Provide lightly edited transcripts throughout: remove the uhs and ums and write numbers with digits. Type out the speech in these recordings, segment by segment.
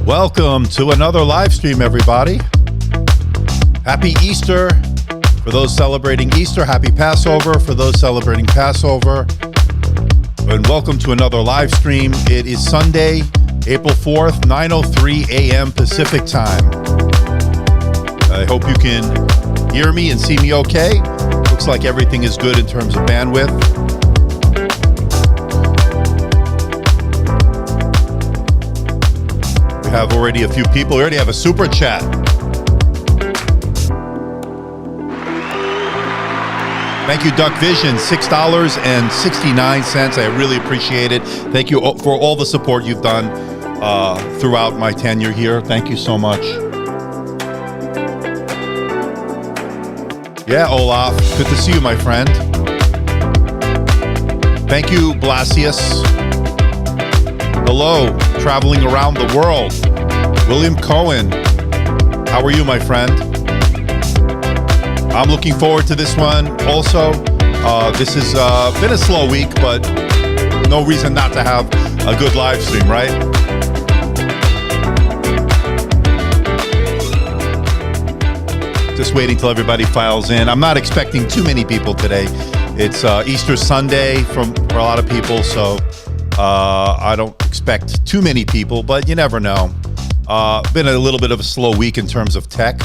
Welcome to another live stream, everybody. Happy Easter for those celebrating Easter. Happy Passover for those celebrating Passover. And welcome to another live stream. It is Sunday, April 4th, 9:03 a.m. Pacific time. I hope you can hear me and see me okay. Looks like everything is good in terms of bandwidth. We have already a few people. We already have a super chat. Thank you, Duck Vision, $6.69. I really appreciate it. Thank you for all the support you've done throughout my tenure here. Thank you so much. Yeah, Olaf, good to see you, my friend. Thank you, Blasius. Hello, traveling around the world. William Cohen, how are you, my friend? I'm looking forward to this one also. This has been a slow week, but no reason not to have a good live stream, right? Just waiting till everybody files in. I'm not expecting too many people today. It's Easter Sunday for a lot of people, so I don't expect too many people, but you never know. Been a little bit of a slow week in terms of tech.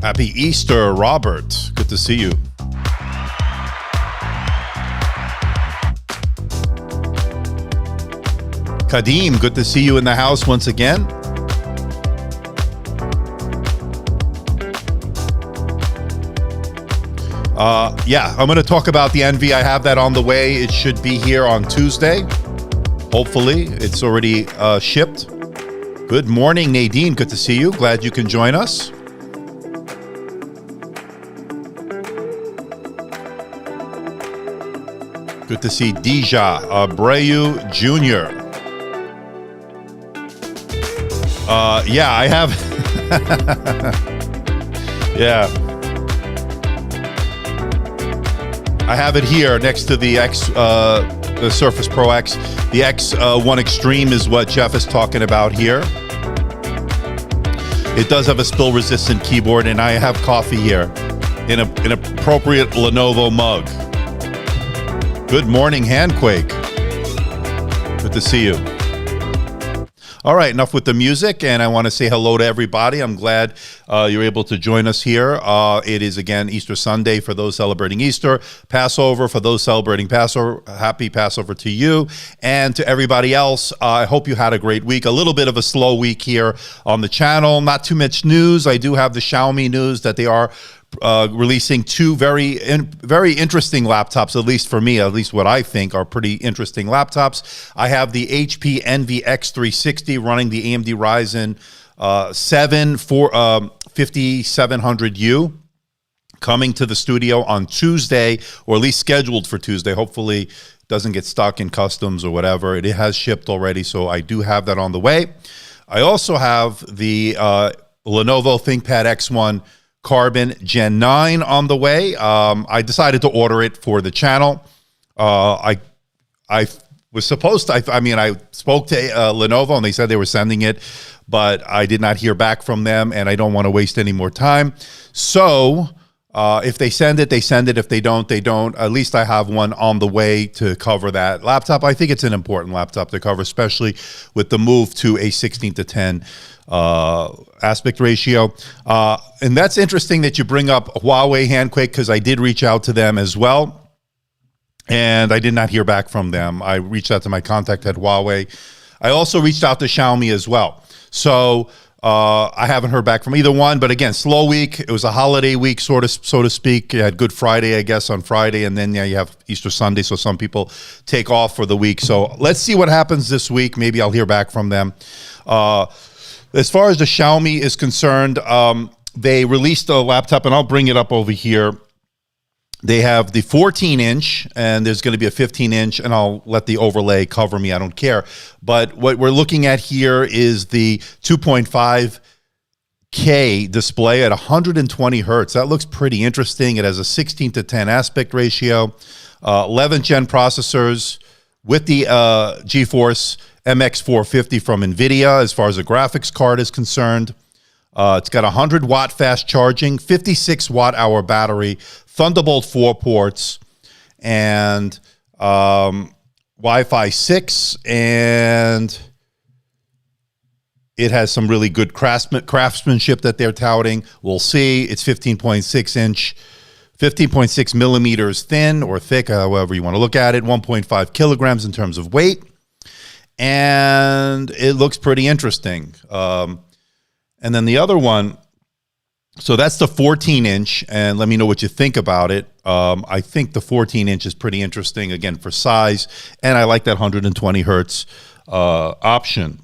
Happy Easter, Robert. Good to see you. Kadeem, good to see you in the house once again. Yeah, I'm going to talk about the Envy. I have that on the way. It should be here on Tuesday. Hopefully, it's already shipped. Good morning, Nadine. Good to see you. Glad you can join us. Good to see Deja Abreu Jr. Yeah, I have. Yeah. I have it here next to the the Surface Pro X. The X1 Extreme is what Jeff is talking about here. It does have a spill-resistant keyboard, and I have coffee here in an appropriate Lenovo mug. Good morning, Handquake. Good to see you. All right, enough with the music, and I want to say hello to everybody. I'm glad you're able to join us here. It is, again, Easter Sunday for those celebrating Easter, Passover for those celebrating Passover. Happy Passover to you and to everybody else. I hope you had a great week. A little bit of a slow week here on the channel. Not too much news. I do have the Xiaomi news that they are releasing two very interesting laptops, at least for me, at least what I think are pretty interesting laptops. I have the HP Envy X360 running the AMD Ryzen 7 5700U coming to the studio on Tuesday, or at least scheduled for Tuesday. Hopefully doesn't get stuck in customs or whatever. It has shipped already, so I do have that on the way. I also have the Lenovo ThinkPad X1 Carbon Gen 9 on the way. I decided to order it for the channel. I was supposed to, I spoke to Lenovo and they said they were sending it, but I did not hear back from them and I don't want to waste any more time. So if they send it, they send it. If they don't, they don't. At least I have one on the way to cover that laptop. I think it's an important laptop to cover, especially with the move to a 16:10 aspect ratio. And that's interesting that you bring up Huawei, Handquake, because I did reach out to them as well, and I did not hear back from them. I reached out to my contact at Huawei. I also reached out to Xiaomi as well. So I haven't heard back from either one, but again, slow week. It was a holiday week, so to speak. You had Good Friday, I guess, on Friday, and then you have Easter Sunday, so some people take off for the week. So let's see what happens this week. Maybe I'll hear back from them. As far as the Xiaomi is concerned, they released a laptop, and I'll bring it up over here. They have the 14-inch, and there's going to be a 15-inch, and I'll let the overlay cover me. I don't care. But what we're looking at here is the 2.5 display at 120 hertz. That looks pretty interesting. It has a 16:10 aspect ratio, 11th gen processors with the GeForce MX450 from NVIDIA as far as the graphics card is concerned. It's got 100 watt fast charging, 56 watt hour battery, Thunderbolt 4 ports, and Wi-Fi 6, and it has some really good craftsmanship that they're touting. We'll see. It's 15.6 millimeters thin or thick, however you want to look at it, 1.5 kilograms in terms of weight, and it looks pretty interesting. And then the other one, so that's the 14-inch, and let me know what you think about it. I think the 14-inch is pretty interesting, again, for size, and I like that 120 hertz option.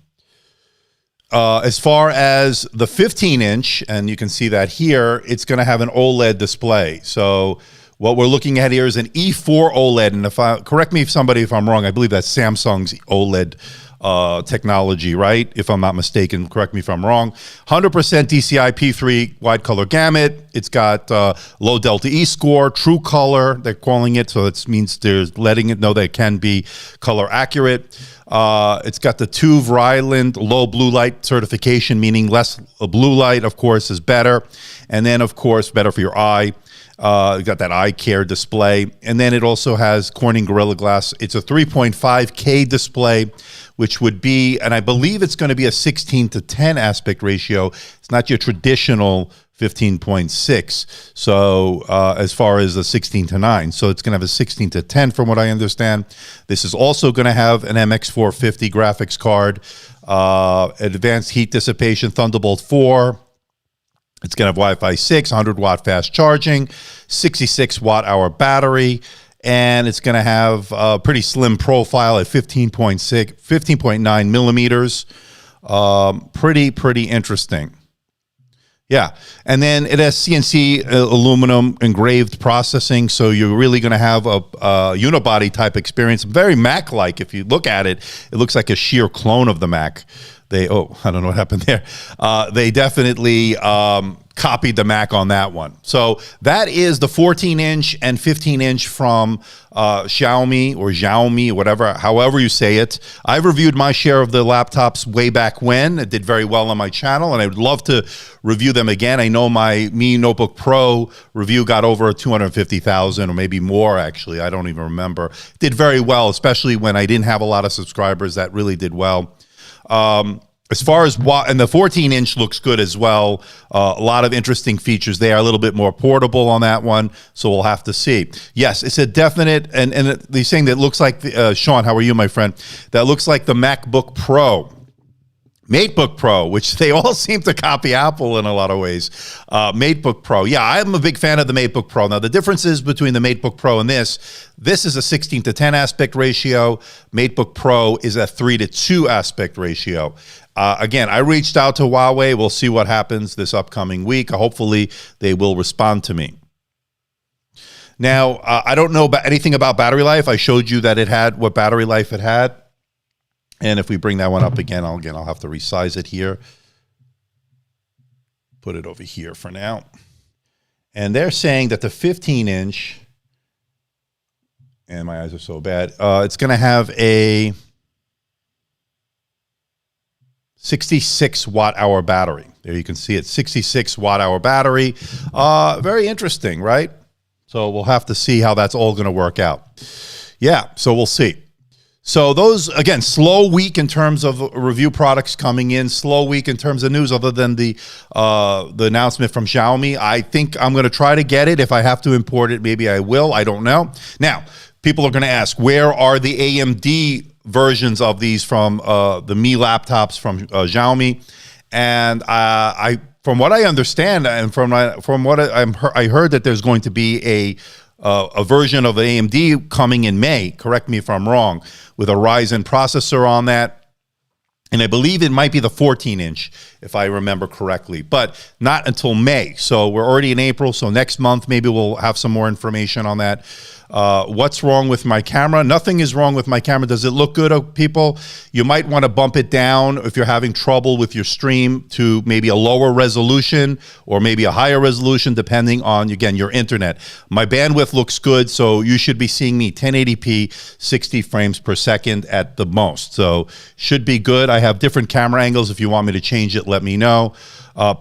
As far as the 15-inch, and you can see that here, it's going to have an OLED display. So what we're looking at here is an E4 OLED, and correct me if I'm wrong, I believe that's Samsung's OLED technology, right? If I'm not mistaken, correct me if I'm wrong. 100% DCI P3 wide color gamut. It's got low Delta E score, true color, they're calling it. So that means they're letting it know that it can be color accurate. It's got the TÜV Rheinland low blue light certification, meaning less blue light, of course, is better. And then, of course, better for your eye. You got that eye care display. And then it also has Corning Gorilla Glass. It's a 3.5K display, which would be, and I believe it's going to be a 16:10 aspect ratio. It's not your traditional 15.6. So as far as the 16:9. So it's going to have a 16:10 from what I understand. This is also going to have an MX450 graphics card, advanced heat dissipation, Thunderbolt 4. It's going to have Wi-Fi 6, 100 watt fast charging, 66 watt hour battery, and it's going to have a pretty slim profile at 15.9 millimeters. Pretty interesting. Yeah, and then it has CNC aluminum engraved processing, so you're really going to have a unibody type experience. Very Mac-like. If you look at it, it looks like a sheer clone of the Mac. I don't know what happened there. They definitely copied the Mac on that one. So that is the 14-inch and 15-inch from Xiaomi or Xiaomi, whatever, however you say it. I've reviewed my share of the laptops way back when. It did very well on my channel, and I would love to review them again. I know my Mi Notebook Pro review got over 250,000 or maybe more, actually. I don't even remember. It did very well, especially when I didn't have a lot of subscribers. That really did well. As far as and the 14-inch looks good as well. A lot of interesting features there. A little bit more portable on that one, so we'll have to see. Yes, it's a definite, and they're saying that looks like Sean. How are you, my friend? That looks like the MacBook Pro. MateBook Pro, which they all seem to copy Apple in a lot of ways. MateBook Pro. Yeah, I'm a big fan of the MateBook Pro. Now, the differences between the MateBook Pro and this is a 16:10 aspect ratio. MateBook Pro is a 3:2 aspect ratio. Again, I reached out to Huawei. We'll see what happens this upcoming week. Hopefully, they will respond to me. Now, I don't know anything about battery life. I showed you that it had what battery life it had. And if we bring that one up again, I'll have to resize it here. Put it over here for now. And they're saying that the 15-inch, and my eyes are so bad, it's going to have a 66 watt-hour battery. There you can see it, 66 watt-hour battery. Very interesting, right? So we'll have to see how that's all going to work out. Yeah, so we'll see. So those, again, slow week in terms of review products coming in, slow week in terms of news other than the announcement from Xiaomi. I think I'm going to try to get it. If I have to import it, maybe I will. I don't know. Now, people are going to ask, where are the AMD versions of these from the Mi laptops from Xiaomi? And from what I understand, and from what I heard that there's going to be a version of AMD coming in May, correct me if I'm wrong, with a Ryzen processor on that. And I believe it might be the 14-inch, if I remember correctly, but not until May. So we're already in April, so next month maybe we'll have some more information on that. What's wrong with my camera? Nothing is wrong with my camera. Does it look good, people? You might want to bump it down if you're having trouble with your stream to maybe a lower resolution or maybe a higher resolution, depending on, again, your internet. My bandwidth looks good, so you should be seeing me 1080p, 60 frames per second at the most. So should be good. I have different camera angles. If you want me to change it, let me know.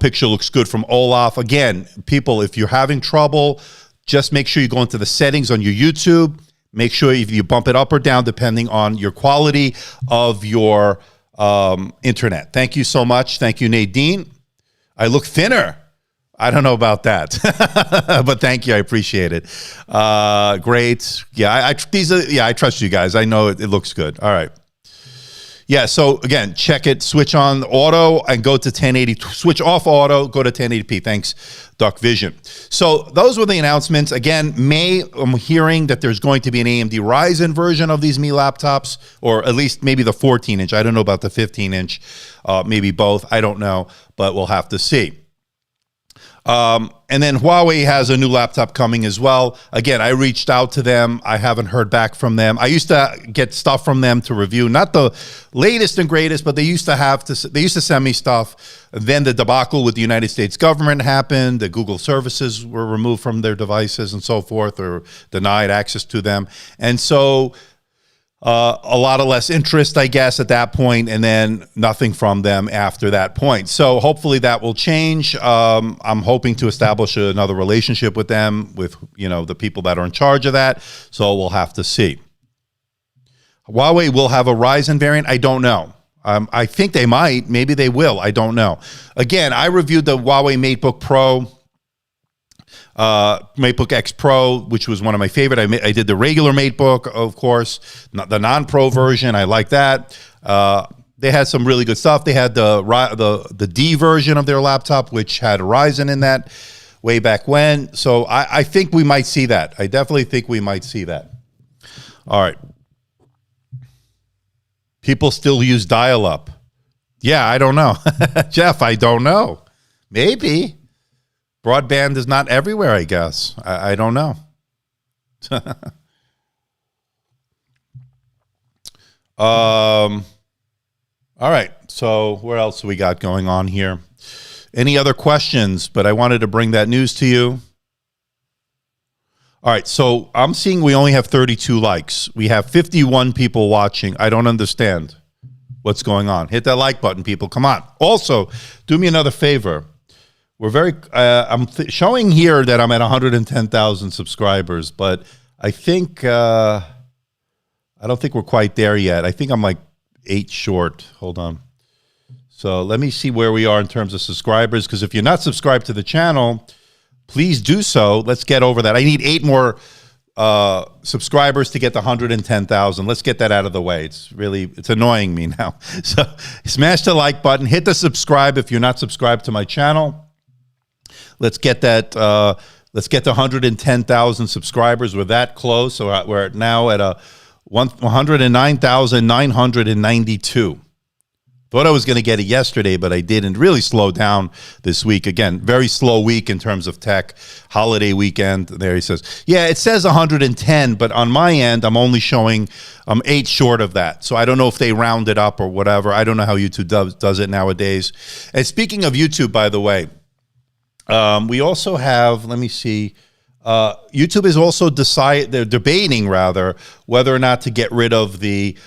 Picture looks good from Olaf. Again, people, if you're having trouble, just make sure you go into the settings on your YouTube. Make sure if you bump it up or down depending on your quality of your internet. Thank you so much. Thank you, Nadine. I look thinner. I don't know about that, but thank you. I appreciate it. Great. Yeah, I trust you guys. I know it looks good. All right. Yeah, so again, check it, switch on auto and go to 1080, switch off auto, go to 1080p. Thanks, Duck Vision. So those were the announcements. Again, I'm hearing that there's going to be an AMD Ryzen version of these Mi laptops, or at least maybe the 14-inch. I don't know about the 15-inch, maybe both. I don't know, but we'll have to see. And then Huawei has a new laptop coming as well. Again, I reached out to them. I haven't heard back from them. I used to get stuff from them to review, not the latest and greatest, but they used to send me stuff. Then the debacle with the United States government happened. The Google services were removed from their devices and so forth, or denied access to them. And so a lot of less interest, I guess, at that point, and then nothing from them after that point. So hopefully that will change. I'm hoping to establish another relationship with them, with the people that are in charge of that. So we'll have to see. Huawei will have a Ryzen variant. I don't know. I think they might. Maybe they will. I don't know. Again, I reviewed the Huawei MateBook Pro. MateBook X Pro, which was one of my favorite. I did the regular MateBook, of course, not the non-Pro version. I like that. They had some really good stuff. They had the D version of their laptop, which had Ryzen in that way back when. So I think we might see that. I definitely think we might see that. All right. People still use dial-up. Yeah, I don't know. Jeff, I don't know. Maybe. Broadband is not everywhere, I guess. I don't know. All right. So what else do we got going on here? Any other questions? But I wanted to bring that news to you. All right. So I'm seeing we only have 32 likes. We have 51 people watching. I don't understand what's going on. Hit that like button, people. Come on. Also, do me another favor. We're very, I'm showing here that I'm at 110,000 subscribers, but I think, I don't think we're quite there yet. I think I'm like 8 short. Hold on. So let me see where we are in terms of subscribers, because if you're not subscribed to the channel, please do so. Let's get over that. I need 8 more subscribers to get to 110,000. Let's get that out of the way. It's annoying me now. So smash the like button, hit the subscribe if you're not subscribed to my channel. Let's get that. Let's get to 110,000 subscribers. We're that close. So we're now at 109,992. Thought I was going to get it yesterday, but I didn't. Really slowed down this week. Again, very slow week in terms of tech. Holiday weekend. There he says, yeah, it says 110, but on my end, I'm only showing 8 short of that. So I don't know if they round it up or whatever. I don't know how YouTube does it nowadays. And speaking of YouTube, by the way, we also have, let me see, YouTube is also they're debating rather whether or not to get rid of the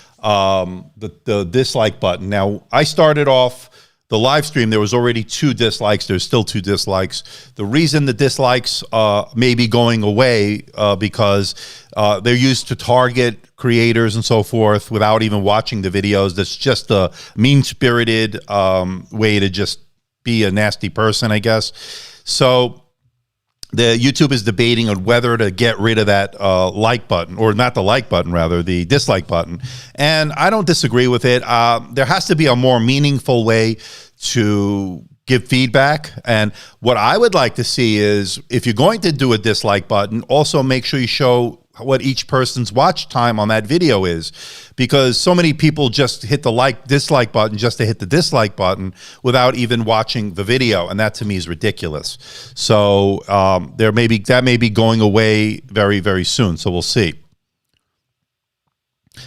dislike button. Now, I started off the live stream, there was already 2 dislikes. There's still 2 dislikes. The reason the dislikes may be going away because they're used to target creators and so forth without even watching the videos. That's just a mean-spirited way to just be a nasty person, I guess. So the YouTube is debating on whether to get rid of that like button, or not the like button, rather, the dislike button. And I don't disagree with it. There has to be a more meaningful way to give feedback. And what I would like to see is, if you're going to do a dislike button, also make sure you show what each person's watch time on that video is, because so many people just hit the dislike button just to hit the dislike button without even watching the video, and that to me is ridiculous. So that may be going away very, very soon. So we'll see.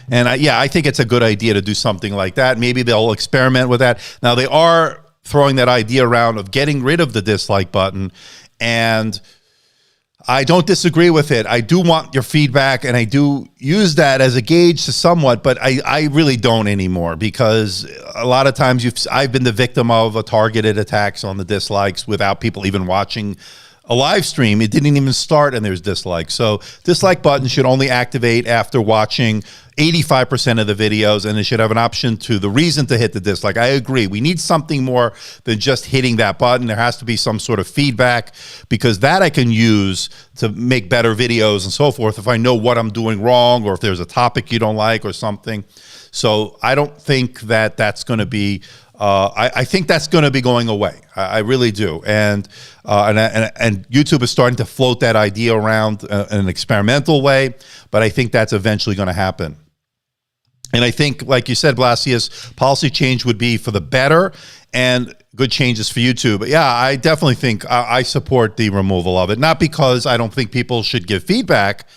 And I think it's a good idea to do something like that. Maybe they'll experiment with that. Now they are throwing that idea around of getting rid of the dislike button, and I don't disagree with it. I do want your feedback, and I do use that as a gauge to somewhat, but I really don't anymore, because a lot of times I've been the victim of a targeted attacks on the dislikes without people even watching a live stream. It didn't even start and there's dislikes. So dislike button should only activate after watching 85% of the videos, and it should have an option to the reason to hit the dislike. I agree. We need something more than just hitting that button. There has to be some sort of feedback, because that I can use to make better videos and so forth if I know what I'm doing wrong, or if there's a topic you don't like or something. So I don't think that that's going to be I think that's going to be going away. I really do. And YouTube is starting to float that idea around in an experimental way, but I think that's eventually going to happen. And I think, like you said, Blasius, policy change would be for the better and good changes for YouTube. But yeah, I definitely think I support the removal of it. Not because I don't think people should give feedback,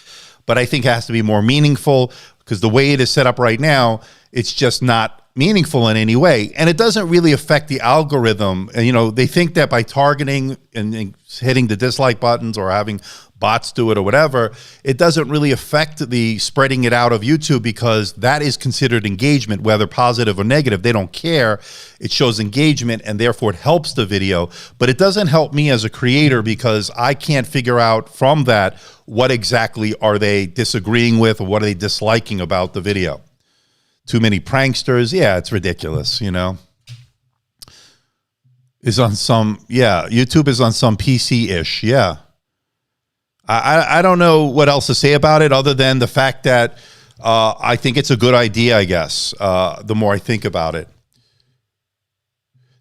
but I think it has to be more meaningful, because the way it is set up right now, it's just not meaningful in any way, and it doesn't really affect the algorithm. And they think that by targeting and hitting the dislike buttons or having bots do it or whatever, it doesn't really affect the spreading it out of YouTube, because that is considered engagement, whether positive or negative. They don't care. It shows engagement, and therefore it helps the video, but it doesn't help me as a creator, because I can't figure out from that what exactly are they disagreeing with, or what are they disliking about the video. Too many pranksters. Yeah, it's ridiculous, Is on some, YouTube is on some PC-ish, yeah. I don't know what else to say about it other than the fact that I think it's a good idea, I guess, the more I think about it.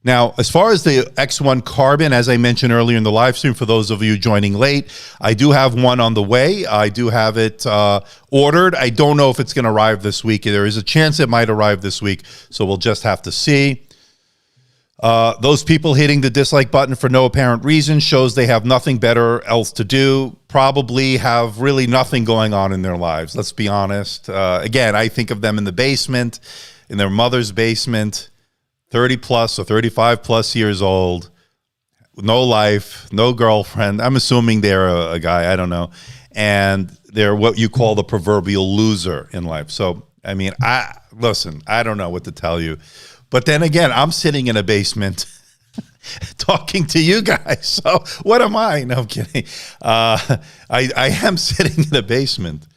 Now, as far as the X1 Carbon, as I mentioned earlier in the live stream, for those of you joining late, I do have one on the way. I do have it ordered. I don't know if it's going to arrive this week. There is a chance it might arrive this week, so we'll just have to see. Those people hitting the dislike button for no apparent reason shows they have nothing better else to do, probably have really nothing going on in their lives. Let's be honest. Again, I think of them in the basement, in their mother's basement, 30 plus or 35 plus years old, no life, no girlfriend. I'm assuming they're a guy, I don't know. And they're what you call the proverbial loser in life. So, I mean, listen, I don't know what to tell you. But then again, I'm sitting in a basement talking to you guys. So what am I? No, I'm kidding. I am sitting in a basement.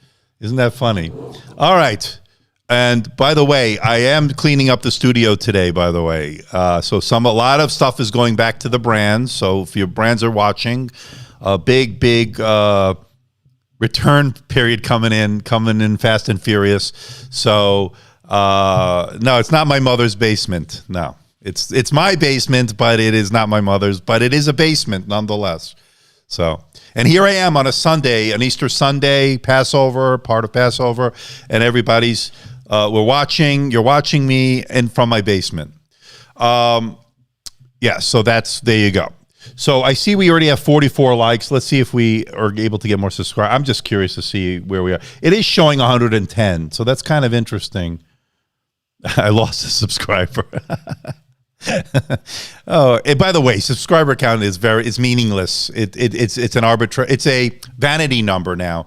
Isn't that funny? All right. And by the way, I am cleaning up the studio today, by the way. So a lot of stuff is going back to the brands. So if your brands are watching, a big return period coming in fast and furious. So no, it's not my mother's basement. No, it's my basement, but it is not my mother's, but it is a basement nonetheless. So, and here I am on a Sunday, an Easter Sunday, Passover, part of Passover, and everybody's, you're watching me and from my basement. Yeah, so there you go. So I see we already have 44 likes. Let's see if we are able to get more subscribers. I'm just curious to see where we are. It is showing 110, so that's kind of interesting. I lost a subscriber. Oh, and by the way, subscriber count is meaningless. It's an arbitrary. It's a vanity number now.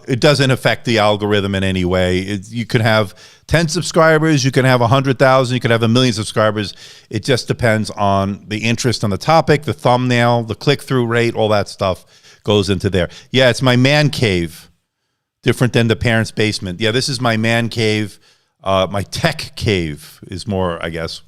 It doesn't affect the algorithm in any way. You can have 10 subscribers, you can have 100,000, you can have 1 million subscribers. It just depends on the interest on the topic, the thumbnail, the click-through rate, all that stuff goes into there. Yeah, it's my man cave, different than the parents' basement. Yeah, this is my man cave. My tech cave is more, I guess.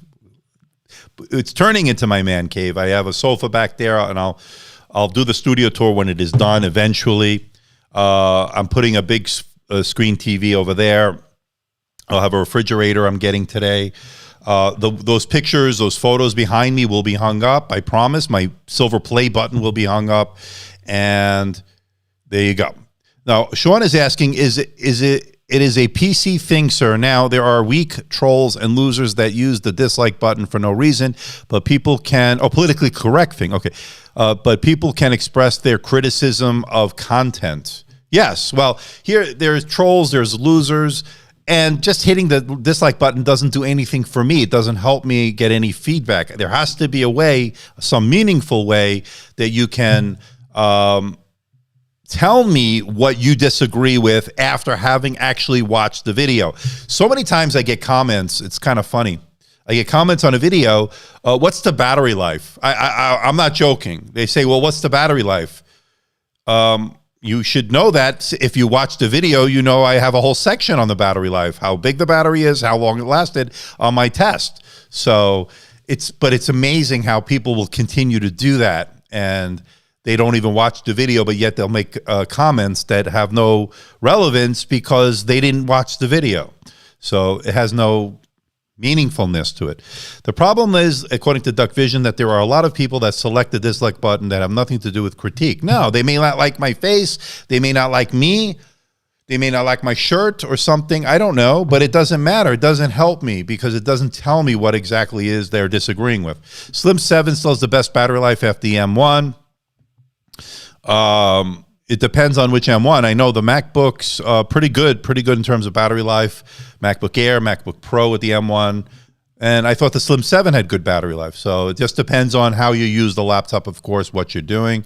It's turning into my man cave. I have a sofa back there, and I'll do the studio tour when it is done eventually. I'm putting a big screen TV over there. I'll have a refrigerator I'm getting today. Those pictures, those photos behind me will be hung up. I promise. My silver play button will be hung up. And there you go. Now, Sean is asking, it is a PC thing, sir. Now, there are weak trolls and losers that use the dislike button for no reason, but people can, politically correct thing, okay. But people can express their criticism of content. Yes, well, here there's trolls, there's losers, and just hitting the dislike button doesn't do anything for me. It doesn't help me get any feedback. There has to be a way, some meaningful way that you can tell me what you disagree with after having actually watched the video. So many times I get comments, it's kind of funny. I get comments on a video, what's the battery life? I'm not joking. They say, well, what's the battery life? You should know that if you watch the video, you know I have a whole section on the battery life, how big the battery is, how long it lasted on my test. So but it's amazing how people will continue to do that, and they don't even watch the video, but yet they'll make comments that have no relevance because they didn't watch the video. So it has no meaningfulness to it. The problem is, according to Duck Vision, that there are a lot of people that select the dislike button that have nothing to do with critique. No, they may not like my face. They may not like me. They may not like my shirt or something. I don't know, but it doesn't matter. It doesn't help me because it doesn't tell me what exactly is they're disagreeing with. Slim 7 still has the best battery life after the M1. It depends on which M1. I know the MacBooks pretty good in terms of battery life. MacBook Air, MacBook Pro with the M1, and I thought the Slim 7 had good battery life. So it just depends on how you use the laptop, of course, what you're doing.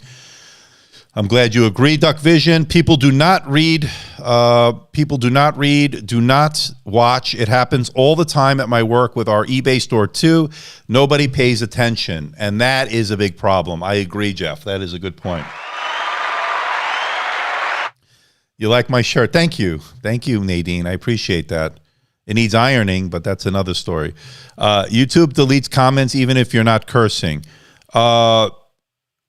I'm glad you agree, Duck Vision. People do not read. Do not watch. It happens all the time at my work with our eBay store too. Nobody pays attention, and that is a big problem. I agree, Jeff. That is a good point. You like my shirt? Thank you. Thank you, Nadine. I appreciate that. It needs ironing, but that's another story. YouTube deletes comments even if you're not cursing.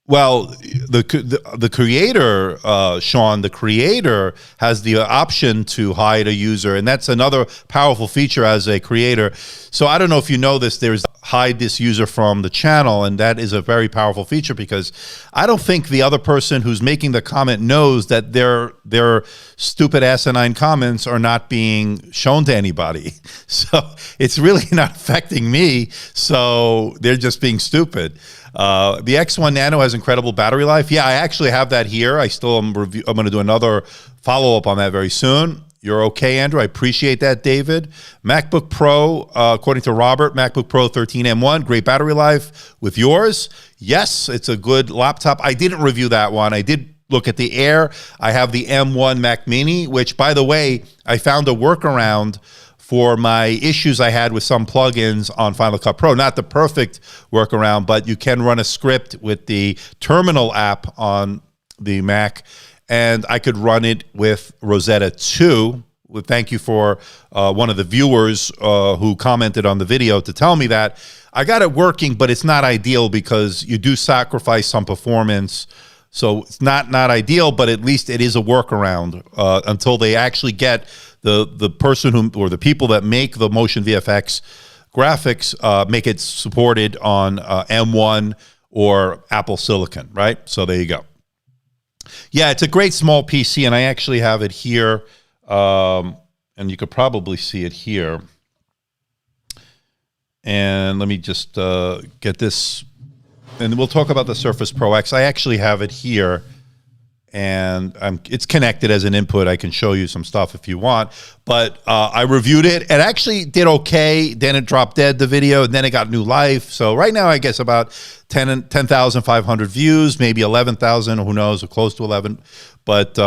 Well, the creator, Sean, the creator has the option to hide a user, and that's another powerful feature as a creator. So I don't know if you know this, there's hide this user from the channel, and that is a very powerful feature because I don't think the other person who's making the comment knows that their stupid asinine comments are not being shown to anybody. So it's really not affecting me, so they're just being stupid. The X1 Nano has incredible battery life. Yeah, I actually have that here. I'm going to do another follow-up on that very soon. You're okay, Andrew. I appreciate that, David. MacBook Pro, according to Robert, MacBook Pro 13 M1, great battery life with yours. Yes, it's a good laptop. I didn't review that one. I did look at the Air. I have the M1 Mac Mini, which, by the way, I found a workaround for my issues I had with some plugins on Final Cut Pro. Not the perfect workaround, but you can run a script with the Terminal app on the Mac, and I could run it with Rosetta 2. Well, thank you for one of the viewers who commented on the video to tell me that. I got it working, but it's not ideal because you do sacrifice some performance. So it's not ideal, but at least it is a workaround until they actually get the person or the people that make the motion VFX graphics make it supported on M1 or Apple Silicon, right? So there you go. Yeah, it's a great small PC, and I actually have it here, and you could probably see it here. And let me just get this, and we'll talk about the Surface Pro X. I actually have it here, and it's connected as an input. I can show you some stuff if you want, but I reviewed it. It actually did okay. Then it dropped dead, the video, and then it got new life. So right now, I guess about 10,500 views, maybe 11,000, who knows, or close to 11. But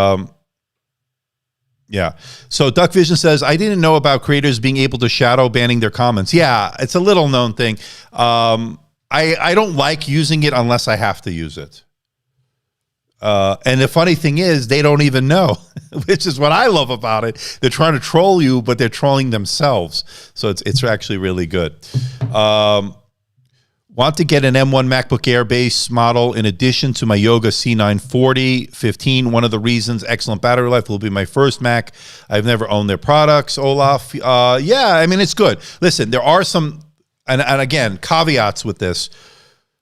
yeah. So Duck Vision says, I didn't know about creators being able to shadow banning their comments. Yeah, it's a little known thing. I don't like using it unless I have to use it. And the funny thing is, they don't even know, which is what I love about it. They're trying to troll you, but they're trolling themselves. So it's actually really good. Want to get an M1 MacBook Air base model in addition to my Yoga C940 15. One of the reasons, excellent battery life, will be my first Mac. I've never owned their products, Olaf. Yeah, I mean, it's good. Listen, there are some, and again, caveats with this.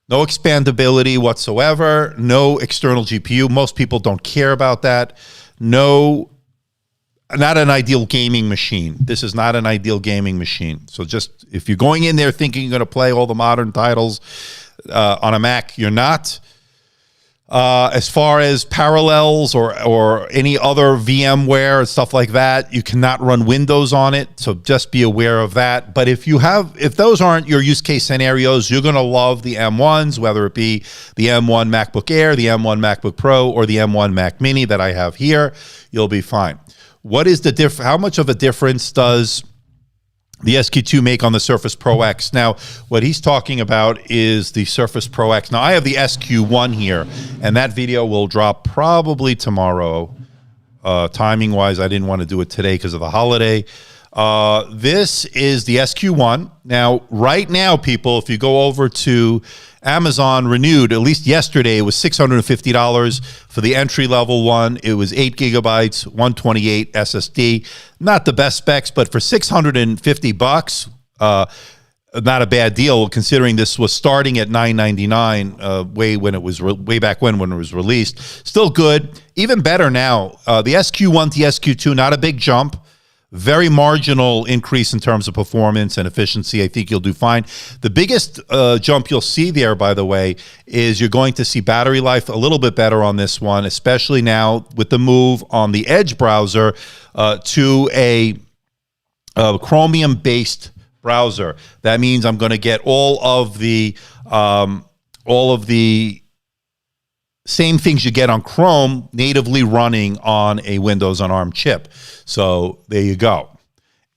No expandability whatsoever, no external GPU. Most people don't care about that. not an ideal gaming machine. This is not an ideal gaming machine. So just if you're going in there thinking you're going to play all the modern titles on a Mac, you're not. As far as Parallels or any other VMware and stuff like that, you cannot run Windows on it. So just be aware of that. But if those aren't your use case scenarios, you're going to love the M1s, whether it be the M1 MacBook Air, the M1 MacBook Pro, or the M1 Mac Mini that I have here. You'll be fine. What is the how much of a difference does the SQ2 make on the Surface Pro X? Now, what he's talking about is the Surface Pro X. Now, I have the SQ1 here, and that video will drop probably tomorrow. Timing-wise, I didn't want to do it today because of the holiday. This is the SQ1. Now, right now, people, if you go over to Amazon Renewed, at least yesterday, it was $650 for the entry-level one. It was 8 gigabytes, 128 SSD. Not the best specs, but for $650, not a bad deal, considering this was starting at $999 way back when it was released. Still good, even better now. The SQ1 to SQ2, not a big jump. Very marginal increase in terms of performance and efficiency. I think you'll do fine. The biggest jump you'll see there, by the way, is you're going to see battery life a little bit better on this one, especially now with the move on the Edge browser to a Chromium-based browser. That means I'm going to get all of the same things you get on Chrome natively running on a Windows on ARM chip. So there you go.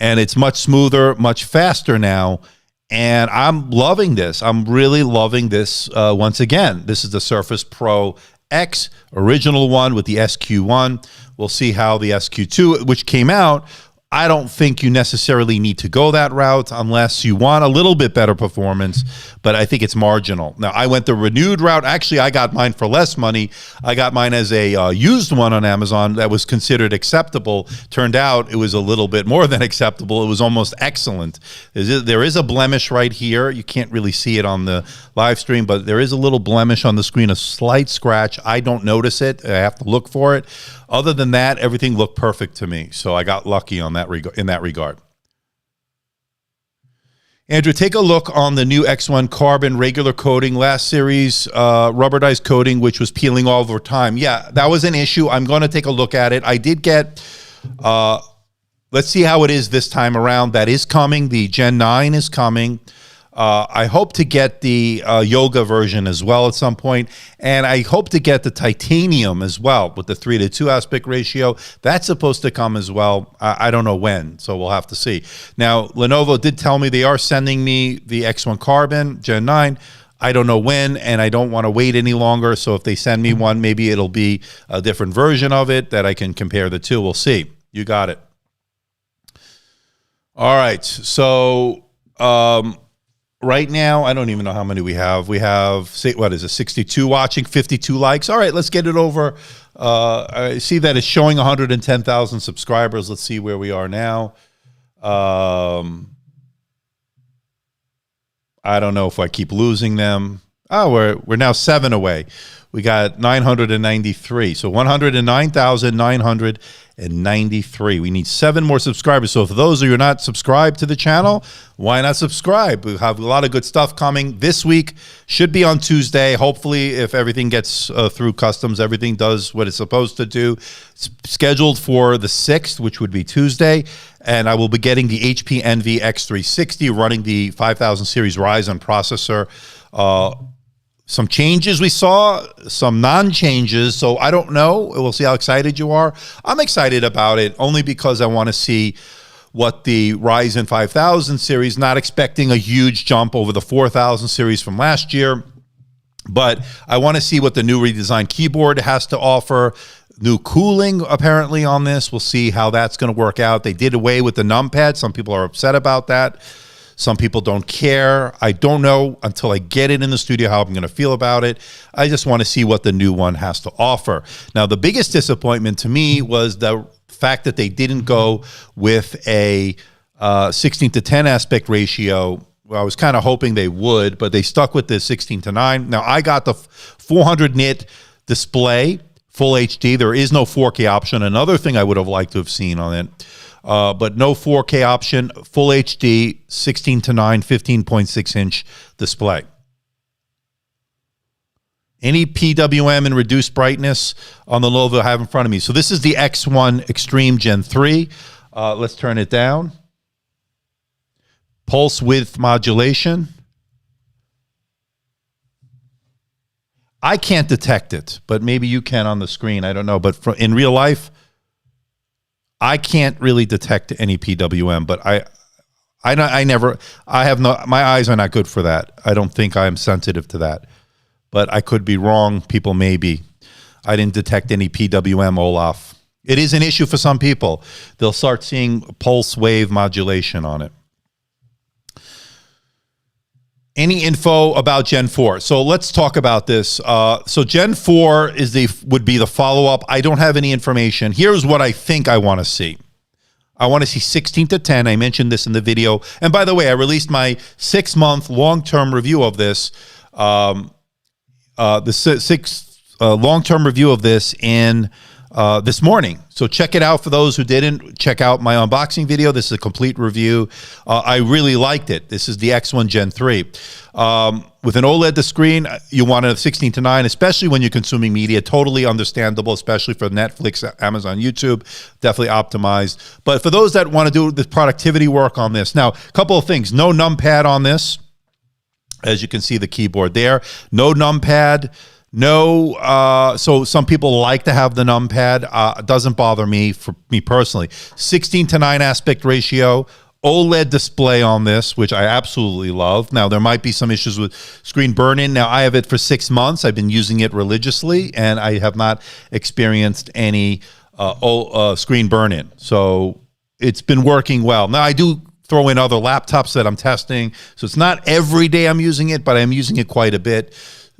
And it's much smoother, much faster now. And I'm loving this. I'm really loving this once again. This is the Surface Pro X, original one with the SQ1. We'll see how the SQ2, which came out, I don't think you necessarily need to go that route unless you want a little bit better performance, but I think it's marginal. Now, I went the Renewed route. Actually, I got mine for less money. I got mine as a used one on Amazon that was considered acceptable. Turned out it was a little bit more than acceptable. It was almost excellent. There is a blemish right here. You can't really see it on the live stream, but there is a little blemish on the screen, a slight scratch. I don't notice it. I have to look for it. Other than that, everything looked perfect to me. So I got lucky on that in that regard. Andrew, take a look on the new X1 Carbon regular coating, last series rubberized coating, which was peeling all over time. Yeah, that was an issue. I'm going to take a look at it. I did get, let's see how it is this time around. That is coming. The Gen 9 is coming. I hope to get the Yoga version as well at some point, and I hope to get the titanium as well with the 3:2 aspect ratio. That's supposed to come as well. I don't know when, so we'll have to see. Now, Lenovo did tell me they are sending me the X1 Carbon Gen 9. I don't know when, and I don't want to wait any longer, so if they send me one, maybe it'll be a different version of it that I can compare the two. We'll see. You got it. All right, so right now, I don't even know how many we have. We have, what is it, 62 watching, 52 likes. All right, let's get it over. I see that it's showing 110,000 subscribers. Let's see where we are now. I don't know if I keep losing them. Oh, we're now 7 away. We got 993. So 109,993. We need 7 more subscribers. So for those of you who are not subscribed to the channel, why not subscribe? We have a lot of good stuff coming this week. Should be on Tuesday. Hopefully, if everything gets through customs, everything does what it's supposed to do. It's scheduled for the 6th, which would be Tuesday. And I will be getting the HP Envy X360 running the 5000 series Ryzen processor. Some changes we saw, some non-changes, so I don't know. We'll see how excited you are. I'm excited about it only because I want to see what the Ryzen 5000 series, not expecting a huge jump over the 4000 series from last year, but I want to see what the new redesigned keyboard has to offer. New cooling, apparently, on this. We'll see how that's going to work out. They did away with the numpad. Some people are upset about that. Some people don't care. I don't know until I get it in the studio how I'm going to feel about it. I just want to see what the new one has to offer. Now, the biggest disappointment to me was the fact that they didn't go with a 16:10 aspect ratio. Well, I was kind of hoping they would, but they stuck with the 16:9. Now, I got the 400 nit display full HD. There is no 4K option. Another thing I would have liked to have seen on it, but no 4K option, full HD, 16:9, 15.6-inch display. Any PWM and reduced brightness on the Lenovo I have in front of me. So this is the X1 Extreme Gen 3. Let's turn it down. Pulse width modulation. I can't detect it, but maybe you can on the screen. I don't know. But in real life, I can't really detect any PWM. But my eyes are not good for that. I don't think I am sensitive to that. But I could be wrong. People may be. I didn't detect any PWM, Olaf. It is an issue for some people. They'll start seeing pulse wave modulation on it. Any info about Gen 4? So let's talk about this. So Gen 4 would be the follow-up. I don't have any information. Here's what I think I want to see. I want to see 16:10. I mentioned this in the video. And by the way, I released my 6-month long-term review of this. Long-term review of this in this morning. So check it out for those who didn't. Check out my unboxing video. This is a complete review. I really liked it. This is the X1 Gen 3. With an OLED screen, you want a 16:9, especially when you're consuming media. Totally understandable, especially for Netflix, Amazon, YouTube. Definitely optimized. But for those that want to do the productivity work on this. Now, a couple of things. No numpad on this. As you can see, the keyboard there. No numpad. No, so some people like to have the numpad. It doesn't bother me, for me personally. 16:9 aspect ratio, OLED display on this, which I absolutely love. Now, there might be some issues with screen burn-in. Now, I have it for 6 months. I've been using it religiously, and I have not experienced any screen burn-in. So it's been working well. Now, I do throw in other laptops that I'm testing. So it's not every day I'm using it, but I'm using it quite a bit.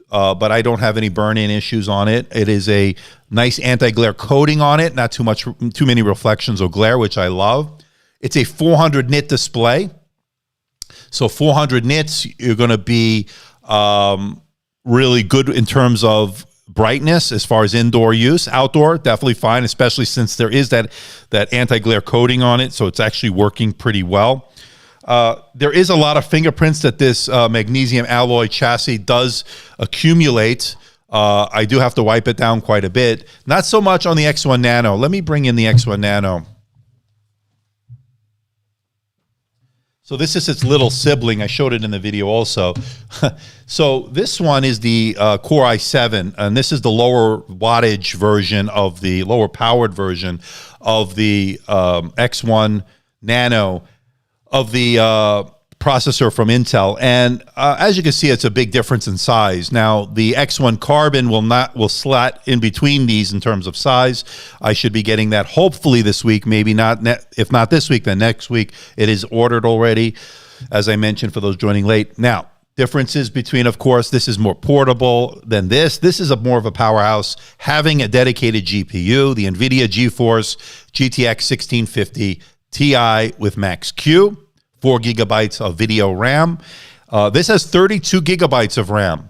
But I don't have any burn-in issues on it. It is a nice anti-glare coating on it, not too many reflections or glare, which I love. It's a 400 nit display. So 400 nits, you're going to be really good in terms of brightness as far as indoor use. Outdoor, definitely fine, especially since there is that anti-glare coating on it. So it's actually working pretty well. There is a lot of fingerprints that this magnesium alloy chassis does accumulate. I do have to wipe it down quite a bit. Not so much on the X1 Nano. Let me bring in the X1 Nano. So this is its little sibling. I showed it in the video also. So this one is the Core i7, and this is the lower wattage version of the lower powered version of the X1 Nano of the processor from Intel. And as you can see, it's a big difference in size. Now, the X1 Carbon will slat in between these in terms of size. I should be getting that hopefully this week, maybe not. If not this week, then next week. It is ordered already, as I mentioned, for those joining late. Now, differences between, of course, this is more portable than this. This is more of a powerhouse, having a dedicated GPU, the NVIDIA GeForce GTX 1650 Ti with Max-Q, 4 gigabytes of video RAM. This has 32 gigabytes of RAM.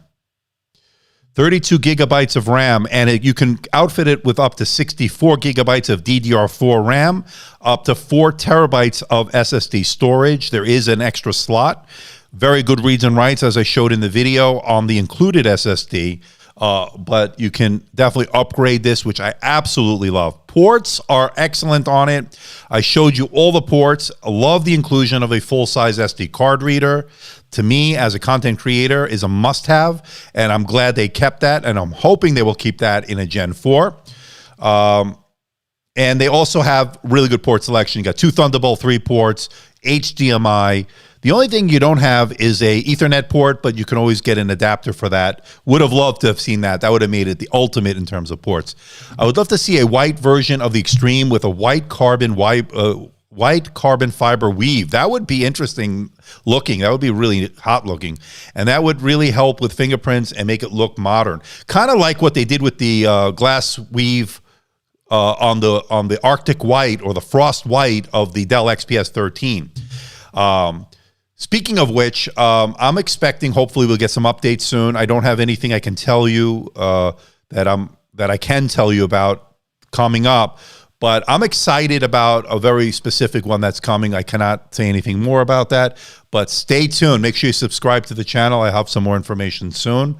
32 gigabytes of RAM, and you can outfit it with up to 64 gigabytes of DDR4 RAM, up to 4 terabytes of SSD storage. There is an extra slot. Very good reads and writes, as I showed in the video, on the included SSD. But you can definitely upgrade this, which I absolutely love. Ports are excellent on it. I showed you all the ports. I love the inclusion of a full-size SD card reader. To me, as a content creator, is a must-have, and I'm glad they kept that, and I'm hoping they will keep that in a Gen 4. And they also have really good port selection. You got 2 Thunderbolt 3 ports, HDMI. The only thing you don't have is a Ethernet port, but you can always get an adapter for that. Would have loved to have seen that. That would have made it the ultimate in terms of ports. I would love to see a white version of the Extreme with a white carbon fiber weave. That would be interesting looking. That would be really hot looking. And that would really help with fingerprints and make it look modern. Kind of like what they did with the glass weave on the Arctic White or the Frost White of the Dell XPS 13. Speaking of which, I'm expecting hopefully we'll get some updates soon. I don't have anything I can tell you that I'm that I can tell you about coming up. But I'm excited about a very specific one that's coming. I cannot say anything more about that, but stay tuned. Make sure you subscribe to the channel. I have some more information soon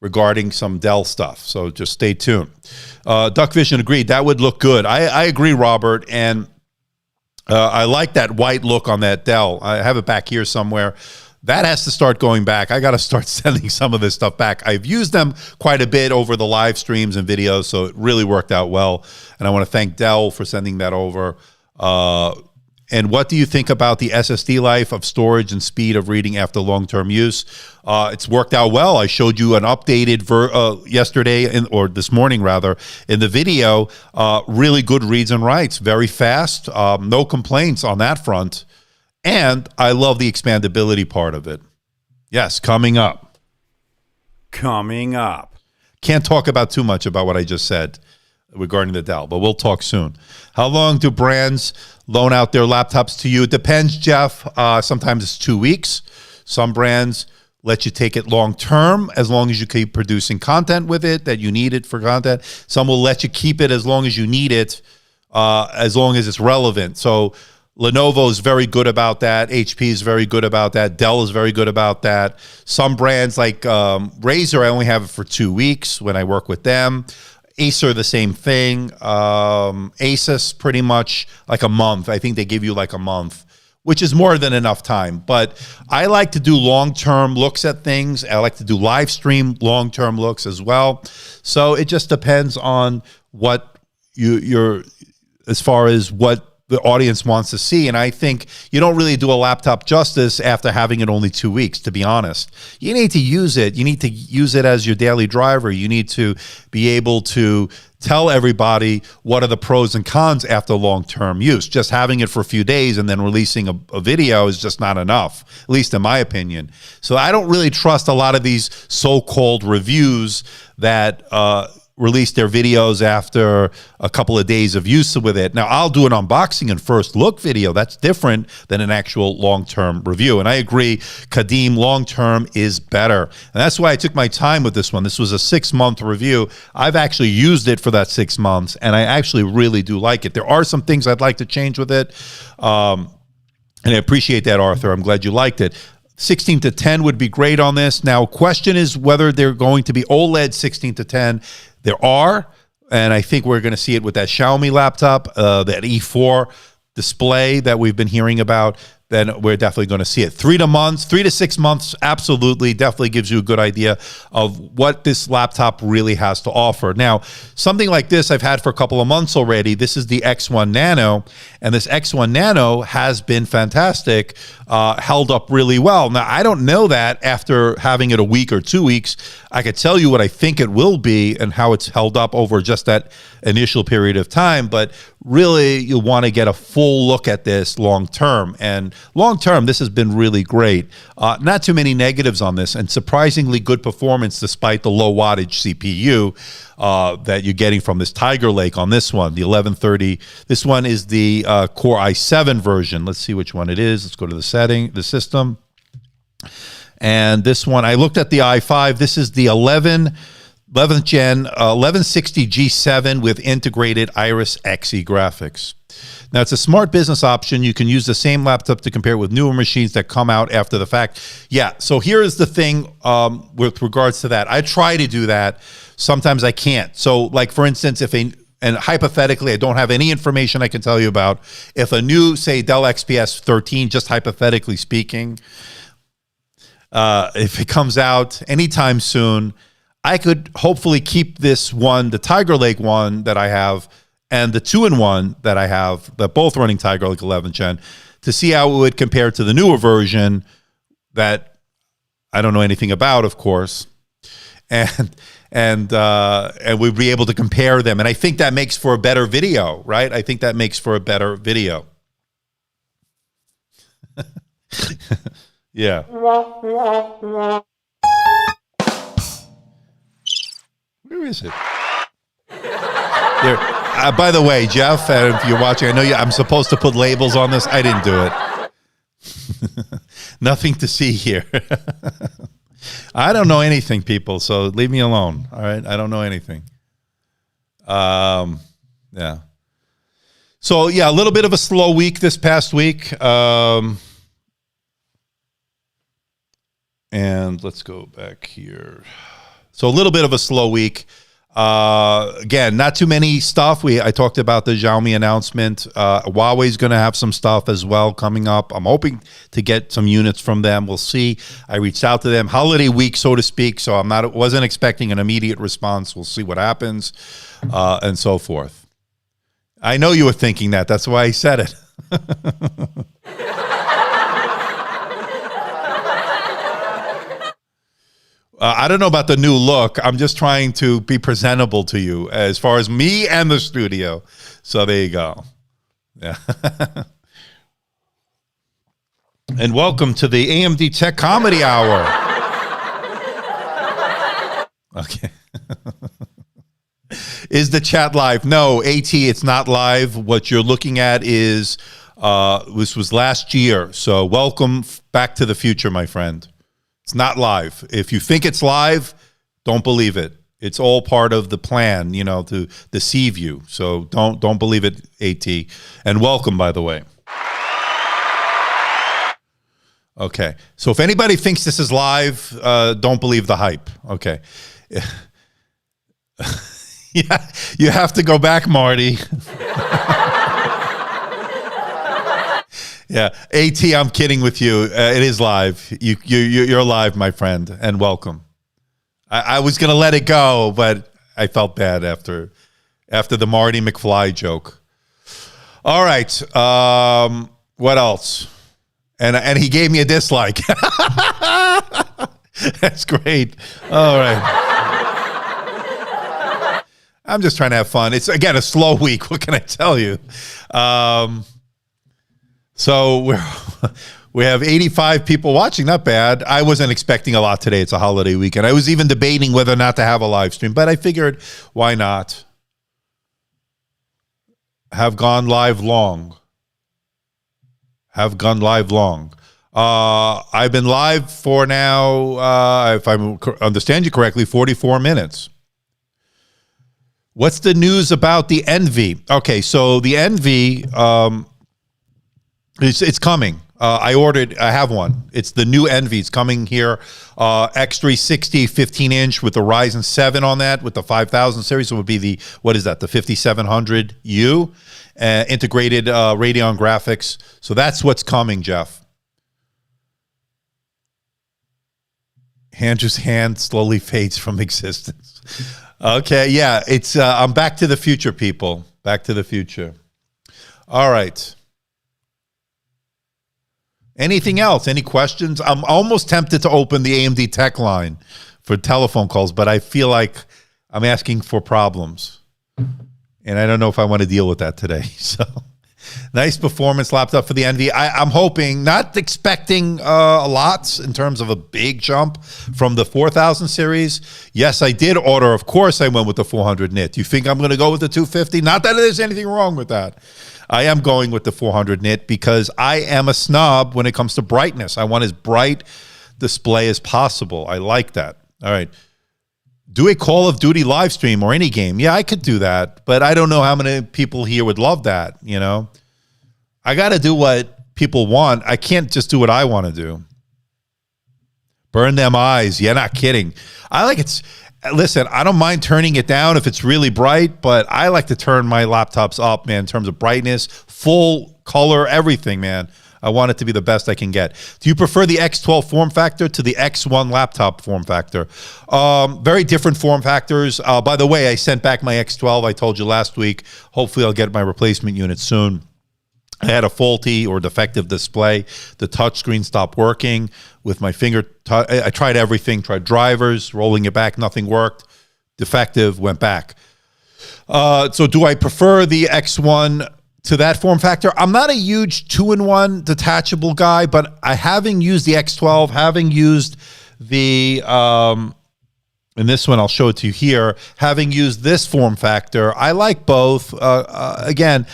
regarding some Dell stuff. So just stay tuned. Duck Vision agreed. That would look good. I agree, Robert. And I like that white look on that Dell. I have it back here somewhere. That has to start going back. I got to start sending some of this stuff back. I've used them quite a bit over the live streams and videos, so it really worked out well. And I want to thank Dell for sending that over. And what do you think about the SSD life of storage and speed of reading after long-term use? It's worked out well. I showed you an updated yesterday, or this morning rather, in the video. Really good reads and writes, very fast. No complaints on that front. And I love the expandability part of it. Yes, coming up. Coming up. Can't talk about too much about what I just said regarding the Dell, but we'll talk soon. How long do brands loan out their laptops to you? It depends, Jeff. Sometimes it's 2 weeks. Some brands let you take it long term, as long as you keep producing content with it, that you need it for content. Some will let you keep it as long as you need it, as long as it's relevant. So Lenovo is very good about that. HP is very good about that. Dell is very good about that. Some brands like Razer, I only have it for 2 weeks when I work with them. Acer, the same thing. Asus, pretty much like a month. I think they give you like a month, which is more than enough time. But I like to do long-term looks at things. I like to do live stream long-term looks as well. So it just depends on what you're, as far as what the audience wants to see. And I think you don't really do a laptop justice after having it only 2 weeks, to be honest. You need to use it. You need to use it as your daily driver. You need to be able to tell everybody what are the pros and cons after long-term use. Just having it for a few days and then releasing a video is just not enough, at least in my opinion. So I don't really trust a lot of these so-called reviews that release their videos after a couple of days of use with it. Now, I'll do an unboxing and first look video. That's different than an actual long-term review. And I agree, Kadeem, long-term is better. And that's why I took my time with this one. This was a 6-month review. I've actually used it for that 6 months, and I actually really do like it. There are some things I'd like to change with it. And I appreciate that, Arthur. I'm glad you liked it. 16 to 10 would be great on this. Now, question is whether they're going to be OLED 16 to 10. There are, and I think we're going to see it with that Xiaomi laptop, that E4 display that we've been hearing about. Then we're definitely going to see it. 3 to 6 months, absolutely, definitely gives you a good idea of what this laptop really has to offer. Now, something like this I've had for a couple of months already. This is the X1 Nano, and this X1 Nano has been fantastic, held up really well. Now, I don't know that after having it a week or 2 weeks. I could tell you what I think it will be and how it's held up over just that initial period of time, but really you'll want to get a full look at this long term. And long term, this has been really great. Not too many negatives on this, and surprisingly good performance despite the low wattage CPU that you're getting from this Tiger Lake on this one, the 1130. This one is the Core i7 version. Let's see which one it is. Let's go to the system. And this one, I looked at the i5. This is the 11th Gen 1160 G7 with integrated Iris Xe graphics. Now, it's a smart business option. You can use the same laptop to compare with newer machines that come out after the fact. Yeah, so here is the thing with regards to that. I try to do that. Sometimes I can't. So, like, for instance, and hypothetically, I don't have any information I can tell you about. If a new, say, Dell XPS 13, just hypothetically speaking, if it comes out anytime soon, I could hopefully keep this one, the Tiger Lake one that I have, and the 2-in-1 that I have, that both running Tiger Lake 11th Gen, to see how it would compare to the newer version that I don't know anything about, of course, and we'd be able to compare them. And I think that makes for a better video, right? I think that makes for a better video. Yeah. Where is it? There. By the way, Jeff, if you're watching, I know I'm supposed to put labels on this. I didn't do it. Nothing to see here. I don't know anything, people, so leave me alone. All right? I don't know anything. Yeah. So yeah, a little bit of a slow week this past week. And let's go back here. So a little bit of a slow week. Again, not too many stuff. I talked about the Xiaomi announcement. Huawei's going to have some stuff as well coming up. I'm hoping to get some units from them. We'll see. I reached out to them. Holiday week, so to speak. So wasn't expecting an immediate response. We'll see what happens, and so forth. I know you were thinking that. That's why I said it. I don't know about the new look. I'm just trying to be presentable to you as far as me and the studio. So there you go. Yeah. And welcome to the AMD Tech Comedy Hour. Okay. Is the chat live? No, AT, it's not live. What you're looking at is, this was last year. So welcome back to the future, my friend. It's not live. If you think it's live, don't believe it. It's all part of the plan, to deceive you. So don't believe it, AT. And welcome, by the way. Okay. So if anybody thinks this is live, don't believe the hype. Okay. Yeah, you have to go back, Marty. Yeah, AT, I'm kidding with you. It is live. You're live, my friend, and welcome. I was gonna let it go, but I felt bad after the Marty McFly joke. All right, what else? And he gave me a dislike. That's great. All right. I'm just trying to have fun. It's, again, a slow week. What can I tell you? So we have 85 people watching. Not bad. I wasn't expecting a lot today. It's a holiday weekend. I was even debating whether or not to have a live stream, but I figured, why not? Have gone live long. Have gone live long. I've been live for now, if I understand you correctly, 44 minutes. What's the news about the Envy? Okay, so the Envy, it's coming. I have one. It's the new Envy. It's coming here. X360 15-inch with the Ryzen 7 on that, with the 5000 series. So it would be the 5700U, integrated Radeon graphics. So that's what's coming, Jeff. Andrew's hand slowly fades from existence. Okay, yeah, it's I'm back to the future, people. Back to the future. All right. Anything else? Any questions? I'm almost tempted to open the AMD Tech line for telephone calls, but I feel like I'm asking for problems. And I don't know if I want to deal with that today. So, nice performance laptop for the Envy. I'm hoping, not expecting a lot in terms of a big jump from the 4000 series. Yes, I did order. Of course, I went with the 400 nit. You think I'm going to go with the 250? Not that there's anything wrong with that. I am going with the 400 nit because I am a snob when it comes to brightness. I want as bright display as possible. I like that. All right. Do a Call of Duty live stream or any game. Yeah, I could do that, but I don't know how many people here would love that, I got to do what people want. I can't just do what I want to do. Burn them eyes. Yeah, not kidding. Listen, I don't mind turning it down if it's really bright, but I like to turn my laptops up, man, in terms of brightness, full color, everything, man. I want it to be the best I can get. Do you prefer the X12 form factor to the X1 laptop form factor? Very different form factors. By the way, I sent back my X12. I told you last week. Hopefully, I'll get my replacement unit soon. I had a faulty or defective display. The touchscreen stopped working with my finger. I tried everything, tried drivers, rolling it back, nothing worked. Defective, went back. So do I prefer the X1 to that form factor? I'm not a huge 2-in-1 detachable guy, but having used the X12, having used the, in this one, I'll show it to you here, having used this form factor, I like both. Again,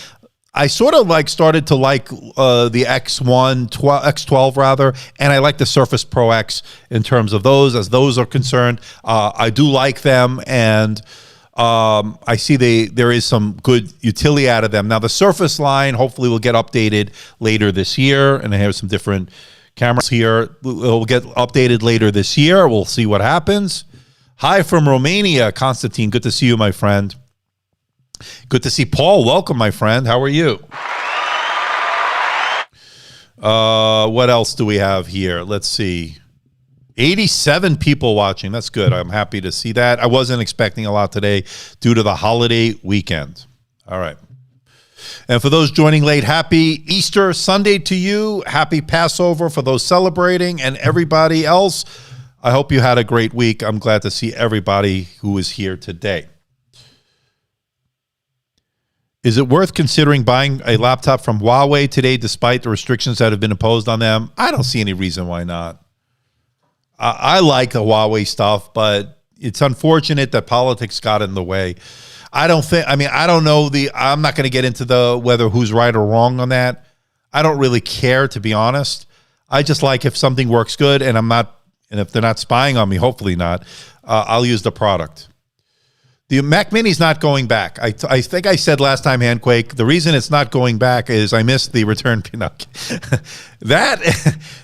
I sort of started to like the X12 rather, and I like the Surface Pro X in terms of those, as those are concerned. I do like them, and I see there is some good utility out of them. Now, the Surface line hopefully will get updated later this year, and they have some different cameras here. It will get updated later this year. We'll see what happens. Hi from Romania, Constantine. Good to see you, my friend. Good to see Paul. Welcome, my friend. How are you? What else do we have here? Let's see. 87 people watching. That's good. I'm happy to see that. I wasn't expecting a lot today due to the holiday weekend. All right. And for those joining late, happy Easter Sunday to you. Happy Passover for those celebrating, and everybody else. I hope you had a great week. I'm glad to see everybody who is here today. Is it worth considering buying a laptop from Huawei today despite the restrictions that have been imposed on them? I don't see any reason why not. I like the Huawei stuff, but it's unfortunate that politics got in the way. I don't know I'm not going to get into whether who's right or wrong on that. I don't really care, to be honest. I just like if something works good and if they're not spying on me, hopefully not, I'll use the product. The Mac Mini's not going back. I think I said last time, Handquake, the reason it's not going back is I missed the return.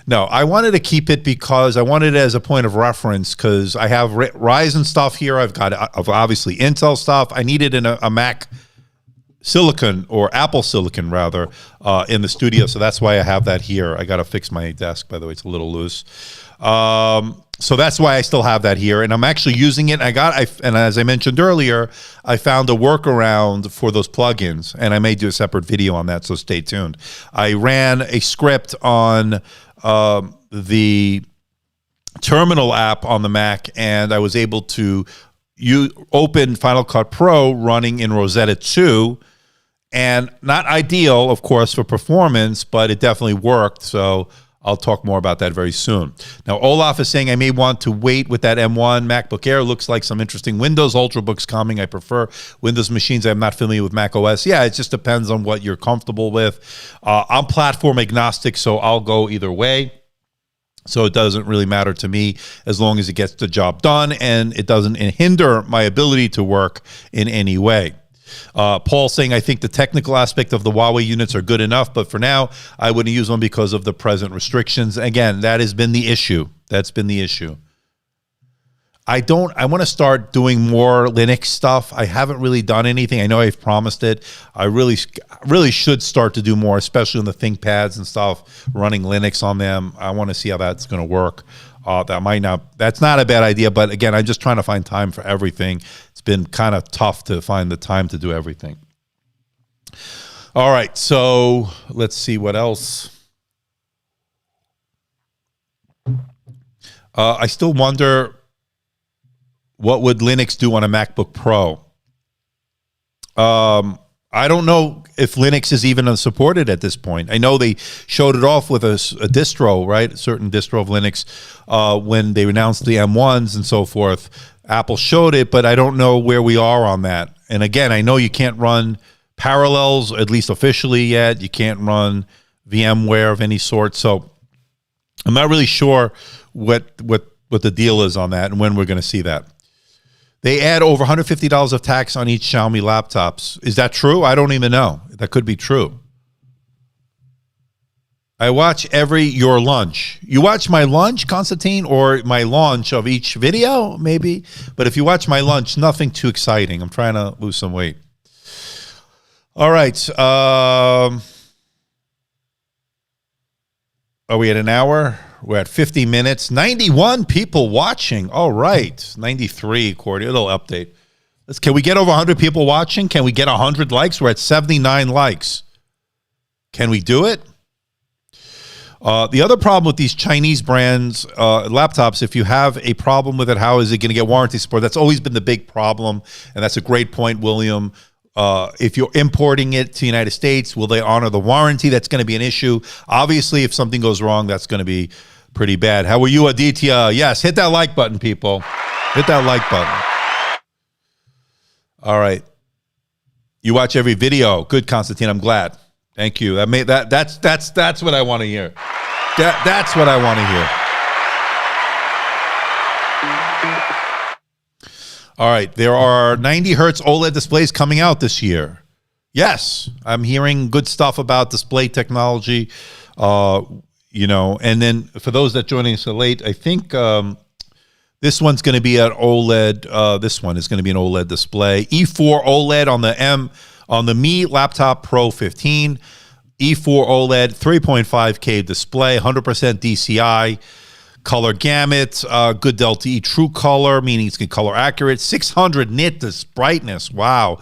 No, I wanted to keep it because I wanted it as a point of reference because I have Ryzen stuff here. I've got obviously Intel stuff. I needed a Mac Silicon, or Apple Silicon rather, in the studio. So that's why I have that here. I got to fix my desk, by the way. It's a little loose. So that's why I still have that here, and I'm actually using it. And as I mentioned earlier, I found a workaround for those plugins, and I may do a separate video on that, so stay tuned. I ran a script on the Terminal app on the Mac, and I was able to open Final Cut Pro running in Rosetta 2, and not ideal, of course, for performance, but it definitely worked, so I'll talk more about that very soon. Now, Olaf is saying I may want to wait with that M1 MacBook Air. Looks like some interesting Windows Ultrabooks coming. I prefer Windows machines. I'm not familiar with Mac OS. Yeah, it just depends on what you're comfortable with. I'm platform agnostic, so I'll go either way. So it doesn't really matter to me as long as it gets the job done and it doesn't hinder my ability to work in any way. Paul saying, I think the technical aspect of the Huawei units are good enough, but for now, I wouldn't use them because of the present restrictions. Again, that has been the issue. That's been the issue. I want to start doing more Linux stuff. I haven't really done anything. I know I've promised it. I really should start to do more, especially on the ThinkPads and stuff, running Linux on them. I want to see how that's going to work. That's not a bad idea, but again, I'm just trying to find time for everything. It's been kind of tough to find the time to do everything. All right, so let's see what else. I still wonder, what would Linux do on a MacBook Pro? I don't know if Linux is even unsupported at this point. I know they showed it off with a distro, right? A certain distro of Linux when they announced the M1s and so forth. Apple showed it, but I don't know where we are on that. And again, I know you can't run Parallels, at least officially yet. You can't run VMware of any sort. So I'm not really sure what the deal is on that and when we're going to see that. They add over $150 of tax on each Xiaomi laptops. Is that true? I don't even know. That could be true. I watch your lunch. You watch my lunch, Constantine, or my launch of each video, maybe? But if you watch my lunch, nothing too exciting. I'm trying to lose some weight. All right. Are we at an hour? We're at 50 minutes. 91 people watching. All right. 93, Cordy. A little update. Can we get over 100 people watching? Can we get 100 likes? We're at 79 likes. Can we do it? The other problem with these Chinese brands laptops, if you have a problem with it, how is it going to get warranty support? That's always been the big problem, and that's a great point, William. If you're importing it to the United States, will they honor the warranty? That's going to be an issue. Obviously, if something goes wrong, that's going to be pretty bad. How are you, Aditya? Yes, hit that like button, people. Hit that like button. All right. You watch every video. Good, Constantine. I'm glad. Thank you. That's what I want to hear. That's what I want to hear. All right, there are 90 hertz OLED displays coming out this year. Yes, I'm hearing good stuff about display technology. You know, and then for those that joining us late, I think this one's going to be an OLED. This one is going to be an OLED display. E4 OLED on the AOMEI Laptop Pro 15. E4 OLED 3.5K display, 100% DCI. Color gamut, good Delta E true color, meaning it's color accurate. 600 nit brightness, wow.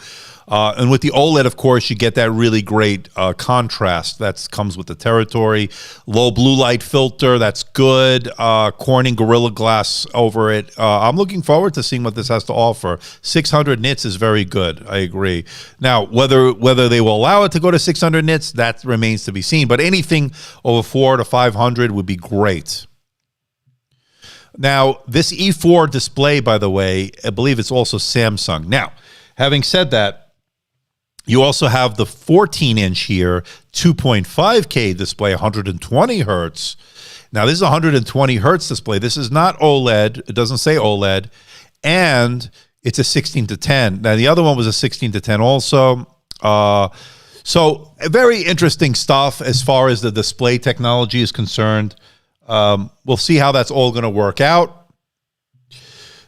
And with the OLED, of course, you get that really great contrast. That comes with the territory. Low blue light filter, that's good. Corning Gorilla Glass over it. I'm looking forward to seeing what this has to offer. 600 nits is very good, I agree. Now, whether they will allow it to go to 600 nits, that remains to be seen. But anything over 400 to 500 would be great. Now, this E4 display, by the way, I believe it's also Samsung. Now, having said that, you also have the 14-inch here, 2.5K display, 120 hertz. Now, this is a 120 hertz display. This is not OLED. It doesn't say OLED. And it's a 16 to 10. Now, the other one was a 16 to 10 also. So, very interesting stuff as far as the display technology is concerned. We'll see how that's all going to work out.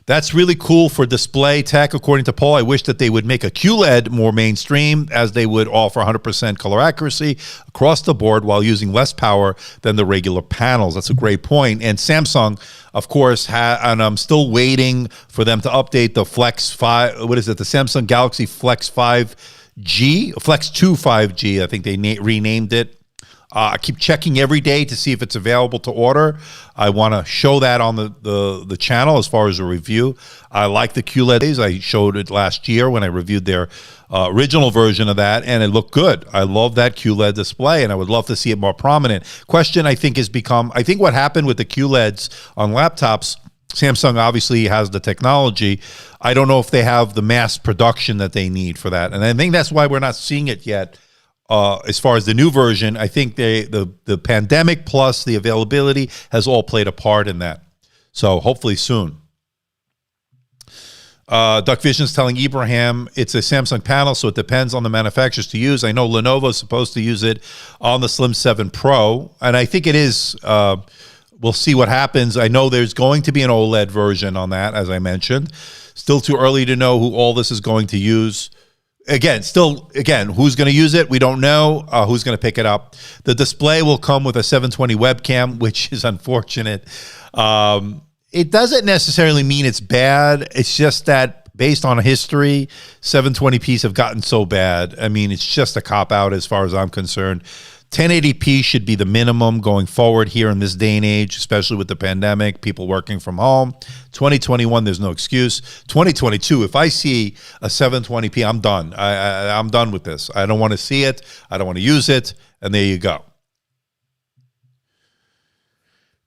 That's really cool for display tech, according to Paul. I wish that they would make a QLED more mainstream, as they would offer 100% color accuracy across the board while using less power than the regular panels. That's a great point. And Samsung, of course, and I'm still waiting for them to update the Flex 5. What is it? The Samsung Galaxy Flex 5G, Flex 2 5G. I think they renamed it. I keep checking every day to see if it's available to order. I want to show that on the channel as far as a review. I like the QLEDs. I showed it last year when I reviewed their original version of that, and it looked good. I love that QLED display, and I would love to see it more prominent. Question, I think, has become, I think what happened with the QLEDs on laptops, Samsung obviously has the technology. I don't know if they have the mass production that they need for that, and I think that's why we're not seeing it yet. As far as the new version, I think the pandemic plus the availability has all played a part in that. So hopefully soon. Duck Vision's telling Ibrahim it's a Samsung panel, so it depends on the manufacturers to use. I know Lenovo is supposed to use it on the Slim 7 Pro, and I think it is. We'll see what happens. I know there's going to be an OLED version on that, as I mentioned. Still too early to know who all this is going to use. Again, who's going to use it? We don't know who's going to pick it up. The display will come with a 720 webcam, which is unfortunate. It doesn't necessarily mean it's bad. It's just that based on history, 720p's have gotten so bad. I mean, it's just a cop-out as far as I'm concerned. 1080p should be the minimum going forward here in this day and age, especially with the pandemic, people working from home. 2021, there's no excuse. 2022, if I see a 720p, I'm done. I'm done with this. I don't want to see it. I don't want to use it. And there you go.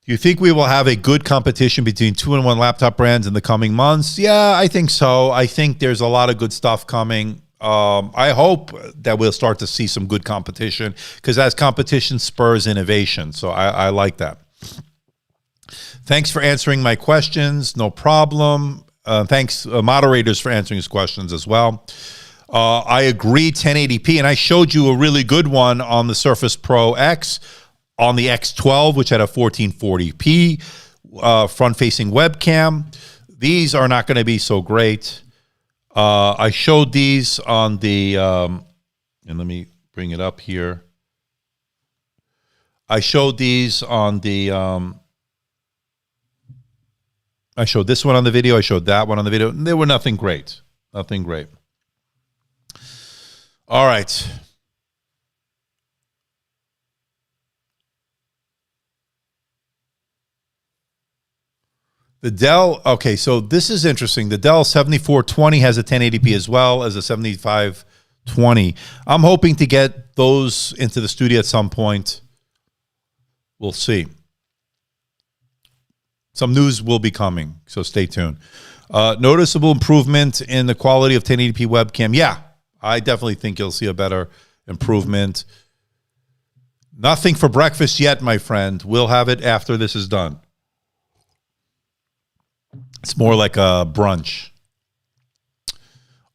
Do you think we will have a good competition between 2-in-1 laptop brands in the coming months? Yeah, I think so. I think there's a lot of good stuff coming. I hope that we'll start to see some good competition, because as competition spurs innovation. So I like that. Thanks for answering my questions. No problem. Thanks, moderators, for answering his questions as well. I agree, 1080p, and I showed you a really good one on the Surface Pro X, on the X12, which had a 1440p front-facing webcam. These are not going to be so great. I showed these on the, and let me bring it up here. I showed these on the, I showed this one on the video. I showed that one on the video. They were nothing great. Nothing great. All right. The Dell, okay, so this is interesting. The Dell 7420 has a 1080p as well as a 7520. I'm hoping to get those into the studio at some point. We'll see. Some news will be coming, so stay tuned. Noticeable improvement in the quality of 1080p webcam. Yeah, I definitely think you'll see a better improvement. Nothing for breakfast yet, my friend. We'll have it after this is done. It's more like a brunch.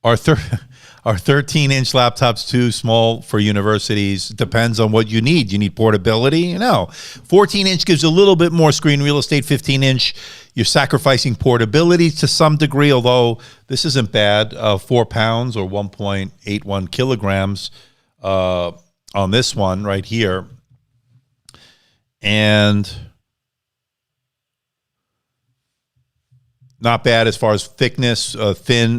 Are are 13-inch laptops too small for universities? Depends on what you need. You need portability? No. 14-inch gives you a little bit more screen real estate. 15-inch, you're sacrificing portability to some degree, although this isn't bad. 4 pounds or 1.81 kilograms on this one right here. And not bad as far as thickness, thin,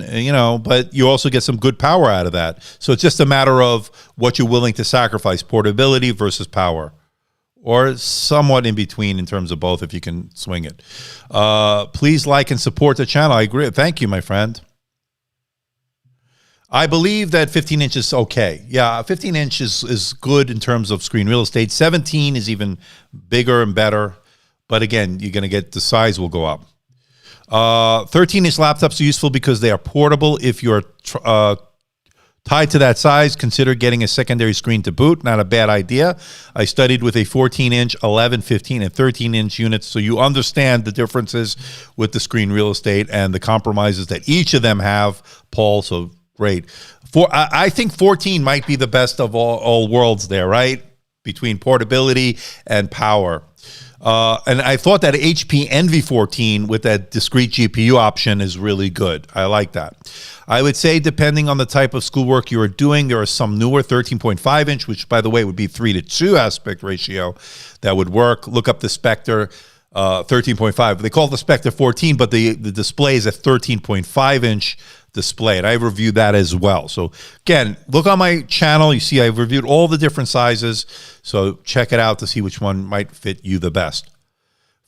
but you also get some good power out of that. So it's just a matter of what you're willing to sacrifice, portability versus power, or somewhat in between in terms of both if you can swing it. Please like and support the channel. I agree. Thank you, my friend. I believe that 15 inches is okay. Yeah, 15 inches is good in terms of screen real estate. 17 is even bigger and better. But again, you're going to get the size will go up. 13-inch laptops are useful because they are portable. If you're tied to that size, consider getting a secondary screen to boot. Not a bad idea. I studied with a 14-inch, 11, 15, and 13-inch units, so you understand the differences with the screen real estate and the compromises that each of them have, Paul, so great. I think 14 might be the best of all worlds there, right? Between portability and power. And I thought that HP Envy 14 with that discrete GPU option is really good. I like that. I would say depending on the type of schoolwork you are doing, there are some newer 13.5 inch, which by the way would be 3:2 aspect ratio that would work. Look up the Spectre 13.5. They call it the Spectre 14, but the display is a 13.5 inch display, and I reviewed that as well. So again, look on my channel. You see I've reviewed all the different sizes, so check it out to see which one might fit you the best.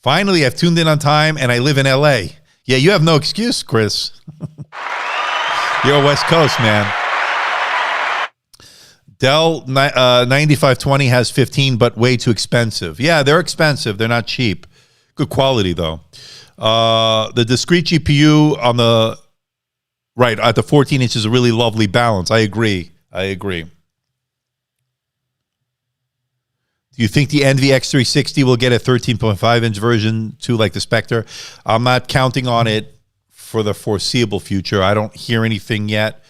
Finally, I've tuned in on time, and I live in LA. Yeah, you have no excuse, Chris. You're West Coast, man. Dell 9520 has 15, but way too expensive. Yeah, they're expensive. They're not cheap. Good quality, though. The discrete GPU on the right at the 14 inch is a really lovely balance. I agree. Do you think the Envy X360 will get a 13.5 inch version too, like the Spectre? I'm not counting on it for the foreseeable future. I don't hear anything yet.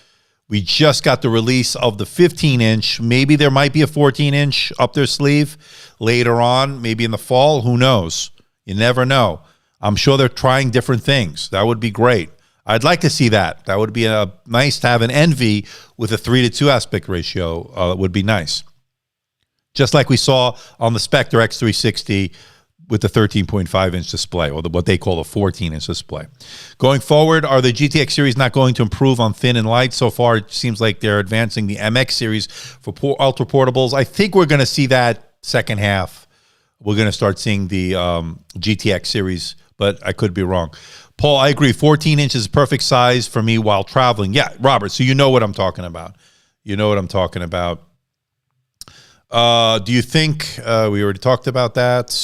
We just got the release of the 15 inch. Maybe there might be a 14 inch up their sleeve later on, maybe in the fall. Who knows? You never know. I'm sure they're trying different things. That would be great. I'd like to see that. That would be nice to have an Envy with a 3:2 aspect ratio. Would be nice. Just like we saw on the Spectre X360 with the 13.5 inch display, or what they call a 14 inch display. Going forward, are the GTX series not going to improve on thin and light? So far, it seems like they're advancing the MX series for ultra portables. I think we're going to see that second half. We're going to start seeing the GTX series, but I could be wrong. Paul, I agree. 14 inches is perfect size for me while traveling. Yeah, Robert, so you know what I'm talking about. You know what I'm talking about. Do you think, we already talked about that.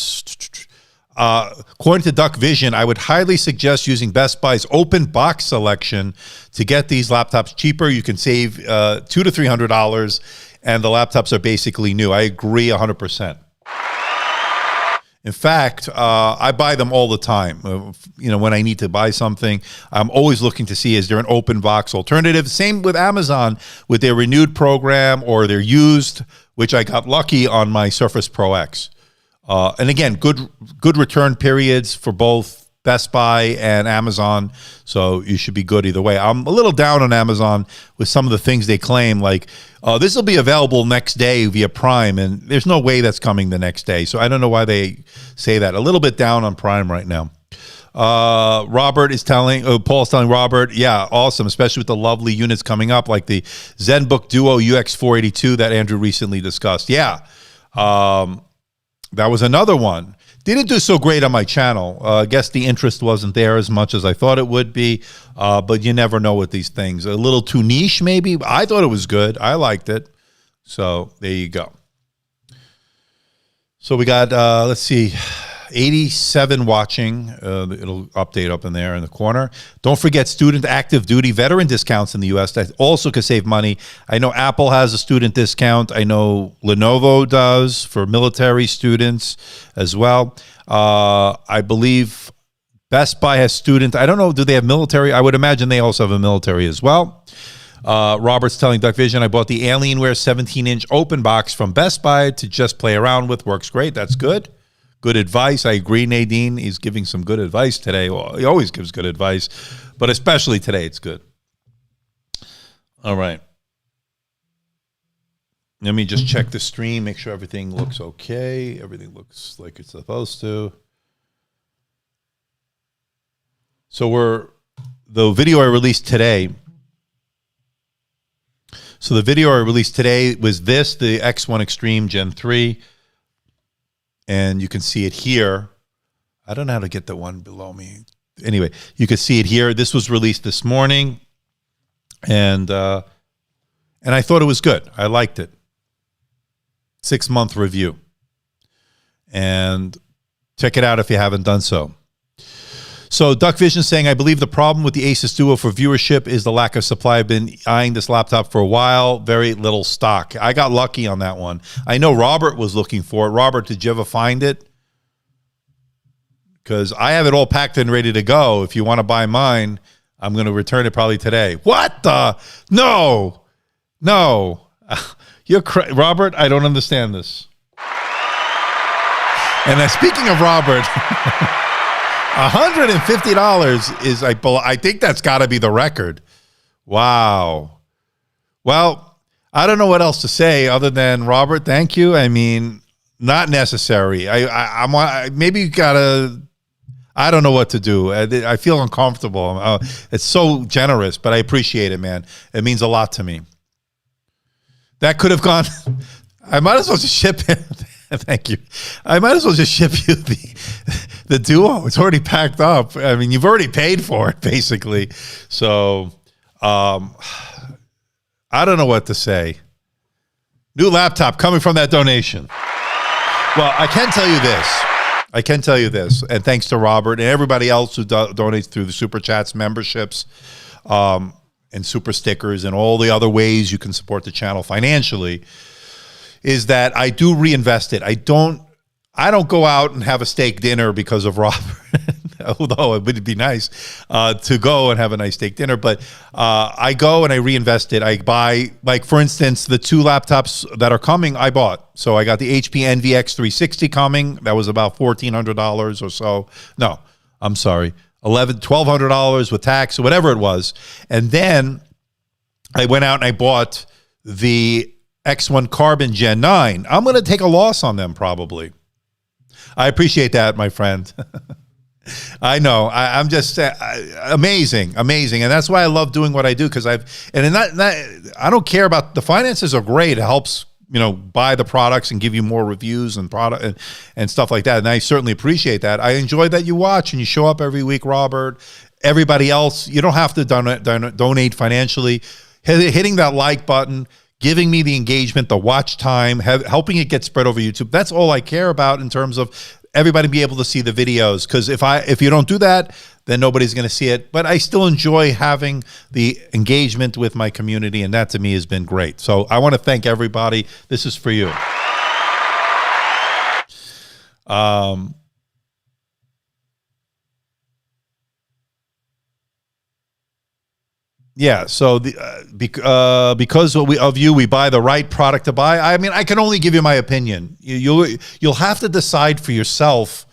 According to Duck Vision, I would highly suggest using Best Buy's open box selection to get these laptops cheaper. You can save $200 to $300, and the laptops are basically new. I agree 100%. In fact, I buy them all the time. When I need to buy something, I'm always looking to see, is there an open box alternative? Same with Amazon with their renewed program or their used, which I got lucky on my Surface Pro X. And again, good return periods for both Best Buy and Amazon, so you should be good either way. I'm a little down on Amazon with some of the things they claim, like this will be available next day via Prime, and there's no way that's coming the next day. So I don't know why they say that. A little bit down on Prime right now. Paul's telling Robert, yeah, awesome, especially with the lovely units coming up, like the ZenBook Duo UX482 that Andrew recently discussed. Yeah, that was another one. Didn't do so great on my channel. I guess the interest wasn't there as much as I thought it would be, but you never know with these things. A little too niche, maybe. I thought it was good. I liked it. So there you go. So we got, let's see, 87 watching. It'll update up in there in the corner. Don't forget student active duty veteran discounts in the U.S. that also could save money. I know Apple has a student discount. I know Lenovo does for military students as well. I believe Best Buy has student. I don't know. Do they have military? I would imagine they also have a military as well. Robert's telling Duck Vision, I bought the Alienware 17-inch open box from Best Buy to just play around with. Works great. That's good. Good advice. I agree, Nadine. He's giving some good advice today. Well, he always gives good advice, but especially today, it's good. All right. Let me just check the stream, make sure everything looks okay. Everything looks like it's supposed to. So the video I released today. So the video I released today was the X1 Extreme Gen 3. And you can see it here. I don't know how to get the one below me. Anyway, you can see it here. This was released this morning. And I thought it was good. I liked it. 6-month review. And check it out if you haven't done so. So Duck Vision saying, I believe the problem with the Asus Duo for viewership is the lack of supply. I've been eyeing this laptop for a while. Very little stock. I got lucky on that one. I know Robert was looking for it. Robert, did you ever find it? Because I have it all packed and ready to go. If you want to buy mine, I'm going to return it probably today. What the? No. You're Robert, I don't understand this. And speaking of Robert, $150 is, I think that's got to be the record. Wow. Well, I don't know what else to say other than, Robert, thank you. I mean, not necessary. Maybe you got to, I don't know what to do. I feel uncomfortable. It's so generous, but I appreciate it, man. It means a lot to me. That could have gone. I might as well just ship it. Thank you. I might as well just ship you the Duo. It's already packed up. I mean, you've already paid for it, basically. So, I don't know what to say. New laptop coming from that donation. Well, I can tell you this. And thanks to Robert and everybody else who donates through the Super Chats, memberships, and super stickers and all the other ways you can support the channel financially, is that I do reinvest it. I don't go out and have a steak dinner because of Robert, although it would be nice to go and have a nice steak dinner. But I go and I reinvest it. I buy, like, for instance, the 2 laptops that are coming, I bought. So I got the HP Envy X360 coming. That was about $1,400 or so. No, I'm sorry. $1,200 with tax or whatever it was. And then I went out and I bought the X1 Carbon Gen 9. I'm going to take a loss on them probably. I appreciate that, my friend. I know. I'm just amazing. And that's why I love doing what I do, because I don't care about the finances are great. It helps, buy the products and give you more reviews and product and stuff like that. And I certainly appreciate that. I enjoy that you watch and you show up every week, Robert. Everybody else, you don't have to donate financially. Hitting that like button, giving me the engagement, the watch time, helping it get spread over YouTube. That's all I care about in terms of everybody be able to see the videos. Because if you don't do that, then nobody's going to see it. But I still enjoy having the engagement with my community, and that to me has been great. So I want to thank everybody. This is for you. Yeah, so because of you, we buy the right product to buy. I mean, I can only give you my opinion. You'll have to decide for yourself.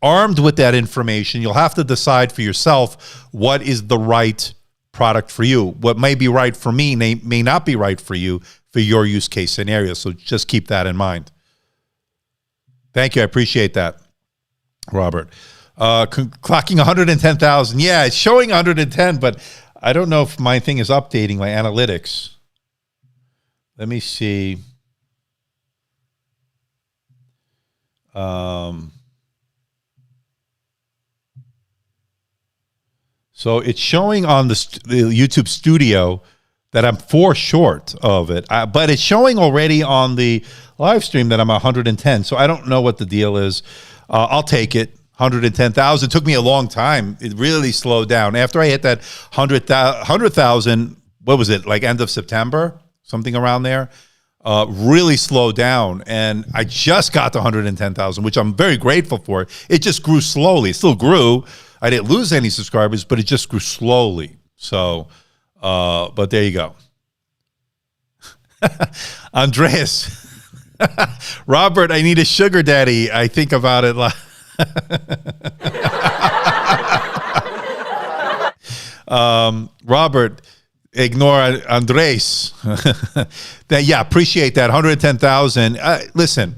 Armed with that information, you'll have to decide for yourself what is the right product for you. What may be right for me may not be right for you for your use case scenario. So just keep that in mind. Thank you. I appreciate that, Robert. Clocking 110,000. Yeah, it's showing 110, but I don't know if my thing is updating my analytics. Let me see. So it's showing on the YouTube Studio that I'm 4 short of it, but it's showing already on the live stream that I'm 110. So I don't know what the deal is. I'll take it. 110,000. It took me a long time. It really slowed down. After I hit that 100,000, what was it, like end of September? Something around there. Really slowed down. And I just got to 110,000, which I'm very grateful for. It just grew slowly. It still grew, I didn't lose any subscribers, but it just grew slowly. So, but there you go. Andreas, Robert, I need a sugar daddy. I think about it like Robert, ignore Andres. Yeah, appreciate that. 110,000. Listen,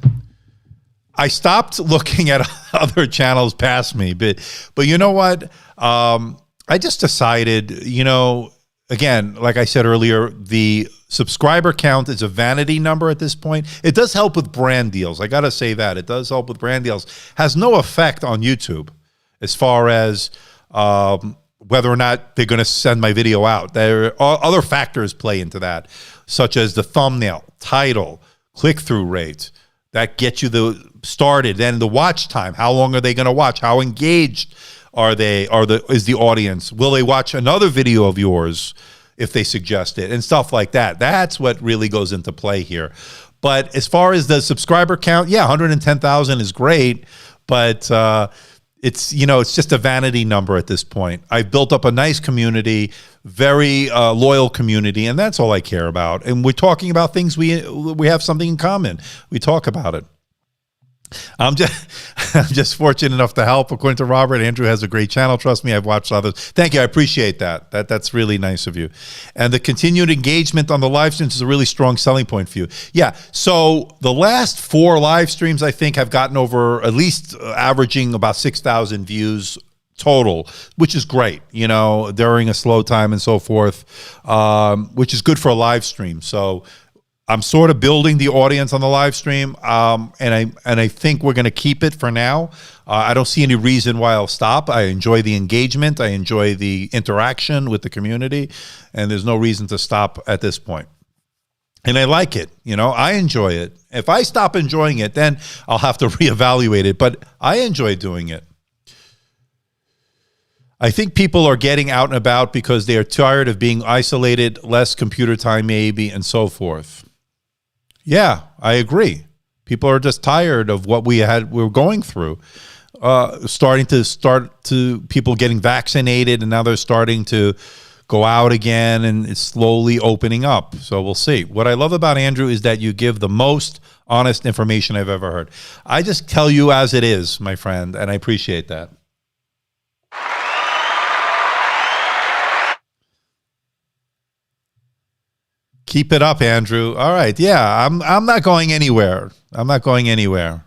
I stopped looking at other channels past me, but you know what? I just decided, again, like I said earlier, the subscriber count is a vanity number at this point. It does help with brand deals. I got to say that. It does help with brand deals. Has no effect on YouTube as far as whether or not they're going to send my video out. There are other factors play into that, such as the thumbnail, title, click-through rate. That gets you started. Then the watch time. How long are they going to watch? How engaged are they? Is the audience? Will they watch another video of yours if they suggest it, and stuff like that? That's what really goes into play here. But as far as the subscriber count, yeah, 110,000 is great, but it's it's just a vanity number at this point. I've built up a nice community, very loyal community, and that's all I care about. And we're talking about things we have something in common. We talk about it. I'm just fortunate enough to help. According to Robert, Andrew has a great channel. Trust me, I've watched others. Thank you. I appreciate that. That's really nice of you. And the continued engagement on the live streams is a really strong selling point for you. Yeah. So the last 4 live streams, I think, have gotten over at least averaging about 6,000 views total, which is great, during a slow time and so forth, which is good for a live stream. So I'm sort of building the audience on the live stream, and I think we're going to keep it for now. I don't see any reason why I'll stop. I enjoy the engagement. I enjoy the interaction with the community, and there's no reason to stop at this point. And I like it. I enjoy it. If I stop enjoying it, then I'll have to reevaluate it, but I enjoy doing it. I think people are getting out and about because they are tired of being isolated, less computer time maybe, and so forth. Yeah, I agree. People are just tired of what we're going through. People getting vaccinated, and now they're starting to go out again, and it's slowly opening up. So we'll see. What I love about Andrew is that you give the most honest information I've ever heard. I just tell you as it is, my friend, and I appreciate that. Keep it up, Andrew. All right. Yeah, I'm not going anywhere. I'm not going anywhere.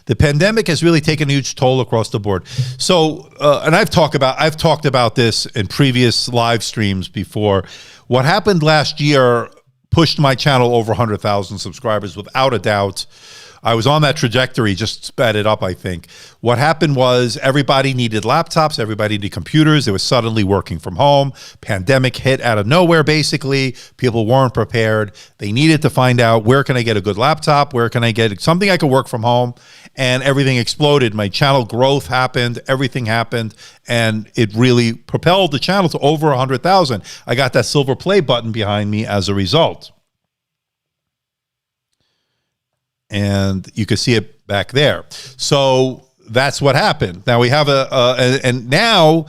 The pandemic has really taken a huge toll across the board. So, and I've talked about this in previous live streams before. What happened last year pushed my channel over 100,000 subscribers without a doubt. I was on that trajectory, just sped it up, I think. What happened was everybody needed laptops, everybody needed computers. They were suddenly working from home. Pandemic hit out of nowhere, basically. People weren't prepared. They needed to find out, where can I get a good laptop? Where can I get something I could work from home? And everything exploded. My channel growth happened. Everything happened. And it really propelled the channel to over 100,000. I got that silver play button behind me as a result. And you can see it back there. So that's what happened. Now we have and now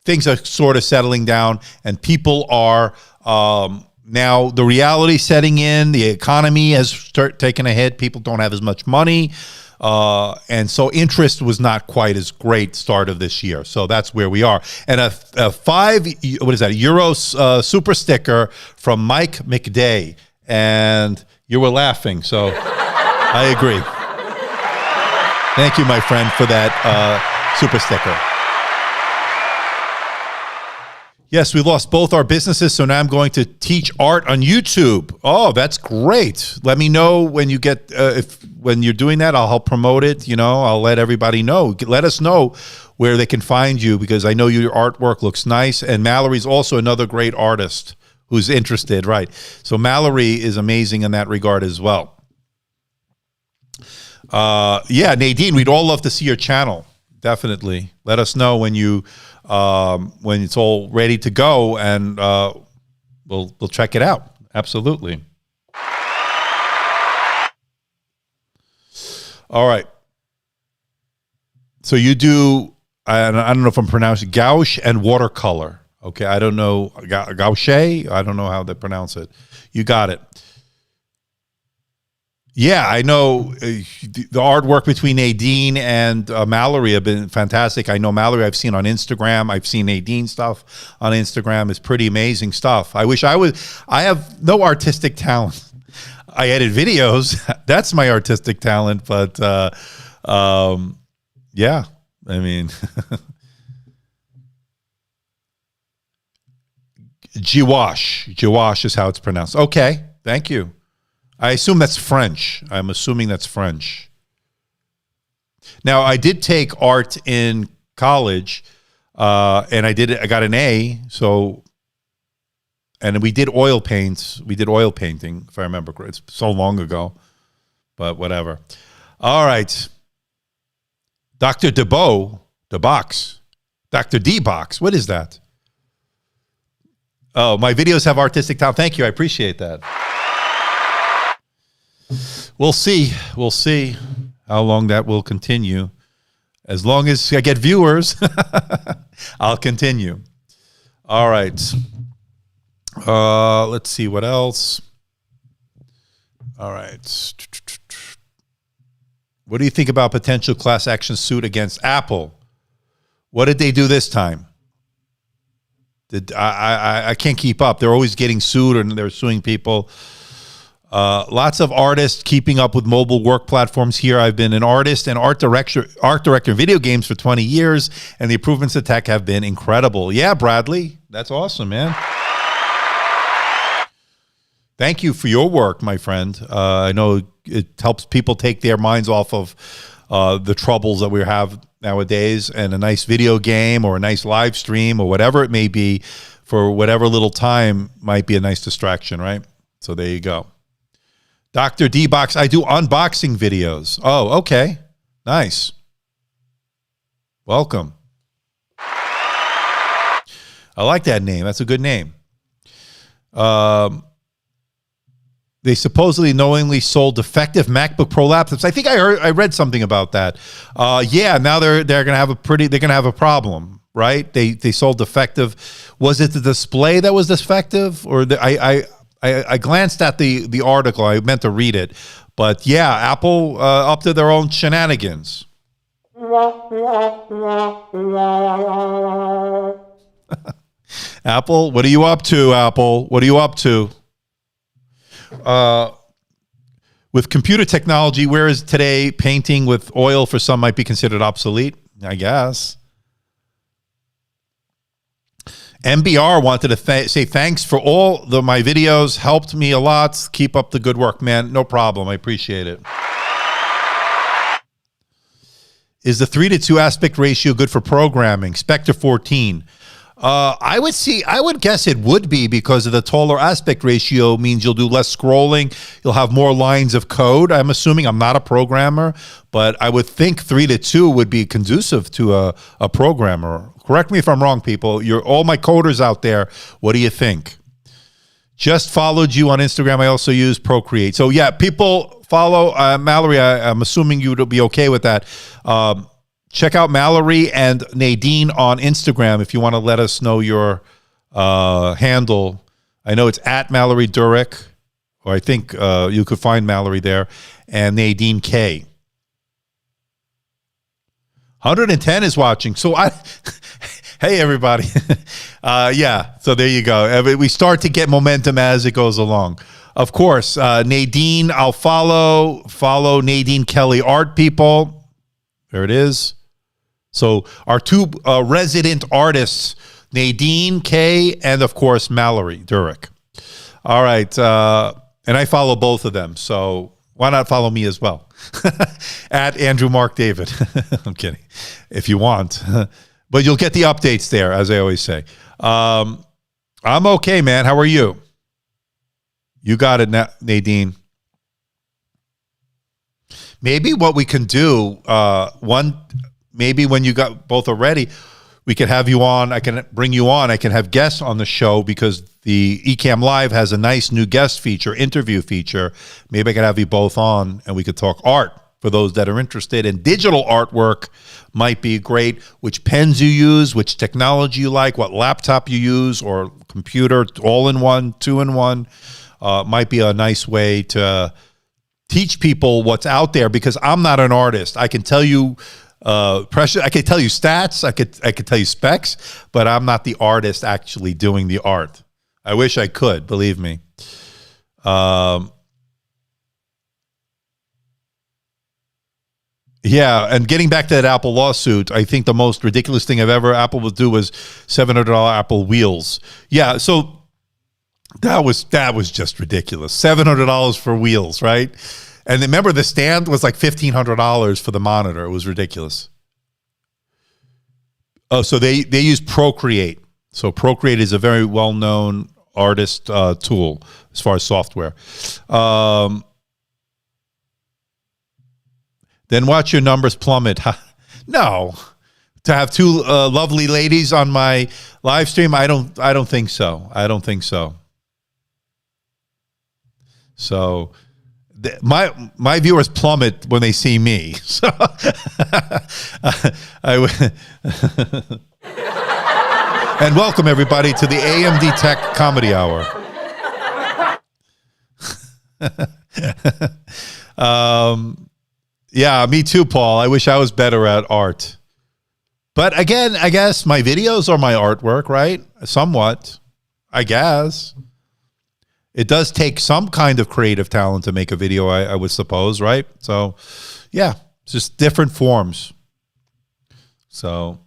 things are sort of settling down, and people are now the reality setting in. The economy has taken a hit. People don't have as much money, and so interest was not quite as great start of this year. So that's where we are. And a Euro super sticker from Mike McDay, and you were laughing. So. I agree. Thank you, my friend, for that super sticker. Yes, we lost both our businesses, so now I'm going to teach art on YouTube. Oh, that's great. Let me know when you get when you're doing that. I'll help promote it. I'll let everybody know. Let us know where they can find you, because I know your artwork looks nice. And Mallory's also another great artist who's interested, right? So Mallory is amazing in that regard as well. Yeah, Nadine, we'd all love to see your channel. Definitely. Let us know when when it's all ready to go, and we'll check it out. Absolutely. All right. So you do, I don't know if I'm pronouncing gouache and watercolor. Okay, I don't know, gouache? I don't know how they pronounce it. You got it. Yeah, I know the artwork between Nadine and Mallory have been fantastic. I know Mallory I've seen on Instagram. I've seen Nadine stuff on Instagram. It's pretty amazing stuff. I wish I have no artistic talent. I edit videos. That's my artistic talent. But yeah, I mean, Gouache is how it's pronounced. Okay, thank you. I assume that's French. I'm assuming that's French. Now, I did take art in college, and I got an A. So, and we did oil paints. We did oil painting, if I remember correctly. It's so long ago, but whatever. All right, Dr. DeBox, Dr. D-Box. What is that? Oh, my videos have artistic talent. Thank you. I appreciate that. We'll see. We'll see how long that will continue. As long as I get viewers, I'll continue. All right. Let's see what else. All right. What do you think about potential class action suit against Apple? What did they do this time? I can't keep up. They're always getting sued, and they're suing people. Lots of artists keeping up with mobile work platforms here. I've been an artist and art director in video games for 20 years, and the improvements to tech have been incredible. Yeah, Bradley, that's awesome, man. Thank you for your work, my friend. I know it helps people take their minds off of the troubles that we have nowadays, and a nice video game or a nice live stream or whatever it may be for whatever little time might be a nice distraction, right? So there you go. Dr. D-Box, I do unboxing videos. Oh, okay. Nice. Welcome. I like that name. That's a good name. They supposedly knowingly sold defective MacBook Pro laptops. I think I read something about that. Yeah, now they're gonna have a problem, right? They sold defective. Was it the display that was defective, or I glanced at the article. I meant to read it, but yeah, Apple up to their own shenanigans. Apple, what are you up to, Apple? What are you up to? With computer technology, whereas today painting with oil for some might be considered obsolete, I guess. MBR wanted to say thanks for all my videos. Helped me a lot. Keep up the good work, man. No problem. I appreciate it. Is the 3:2 aspect ratio good for programming? Spectre 14. I would guess it would be, because of the taller aspect ratio means you'll do less scrolling. You'll have more lines of code. I'm assuming. I'm not a programmer, but I would think 3:2 would be conducive to a programmer. Correct me if I'm wrong, people. You're all my coders out there. What do you think? Just followed you on Instagram. I also use Procreate. So yeah, people follow Mallory. I'm assuming you would be okay with that. Check out Mallory and Nadine on Instagram if you want to let us know your handle. I know it's at Mallory Durek, or I think you could find Mallory there, and Nadine K. 110 is watching. So hey, everybody. Yeah, so there you go. We start to get momentum as it goes along. Of course, Nadine, I'll follow Nadine Kelly Art, people. There it is. So our two resident artists, Nadine K and, of course, Mallory Durek. All right. And I follow both of them. So why not follow me as well? At Andrew Mark David. I'm kidding. If you want. But you'll get the updates there, as I always say. I'm okay, man. How are you? You got it, Nadine. Maybe what we can do, maybe when you got both already, we could have you on. I can bring you on. I can have guests on the show, because the Ecamm Live has a nice new guest feature, interview feature. Maybe I could have you both on and we could talk art. for those that are interested. And digital artwork might be great. Which pens you use, which technology you like, what laptop you use, or computer, all in one, two in one, might be a nice way to teach people what's out there, because I'm not an artist. I can tell you pressure. I could tell you stats. I could tell you specs, but I'm not the artist actually doing the art. I wish I could, believe me. Yeah, and getting back to that Apple lawsuit, I think the most ridiculous thing Apple would do was $700 Apple wheels. Yeah, so that was just ridiculous. $700 for wheels, right? And remember, the stand was like $1,500 for the monitor. It was ridiculous. Oh, so they use Procreate. So Procreate is a very well-known artist tool as far as software. Then watch your numbers plummet. No, to have two lovely ladies on my live stream, I don't think so. I don't think so. So my viewers plummet when they see me. So and welcome everybody to the AMD Tech Comedy Hour. Yeah, me too, Paul. I wish I was better at art. But again, I guess my videos are my artwork, right? Somewhat, I guess. It does take some kind of creative talent to make a video, I would suppose, right? So, yeah, it's just different forms. So,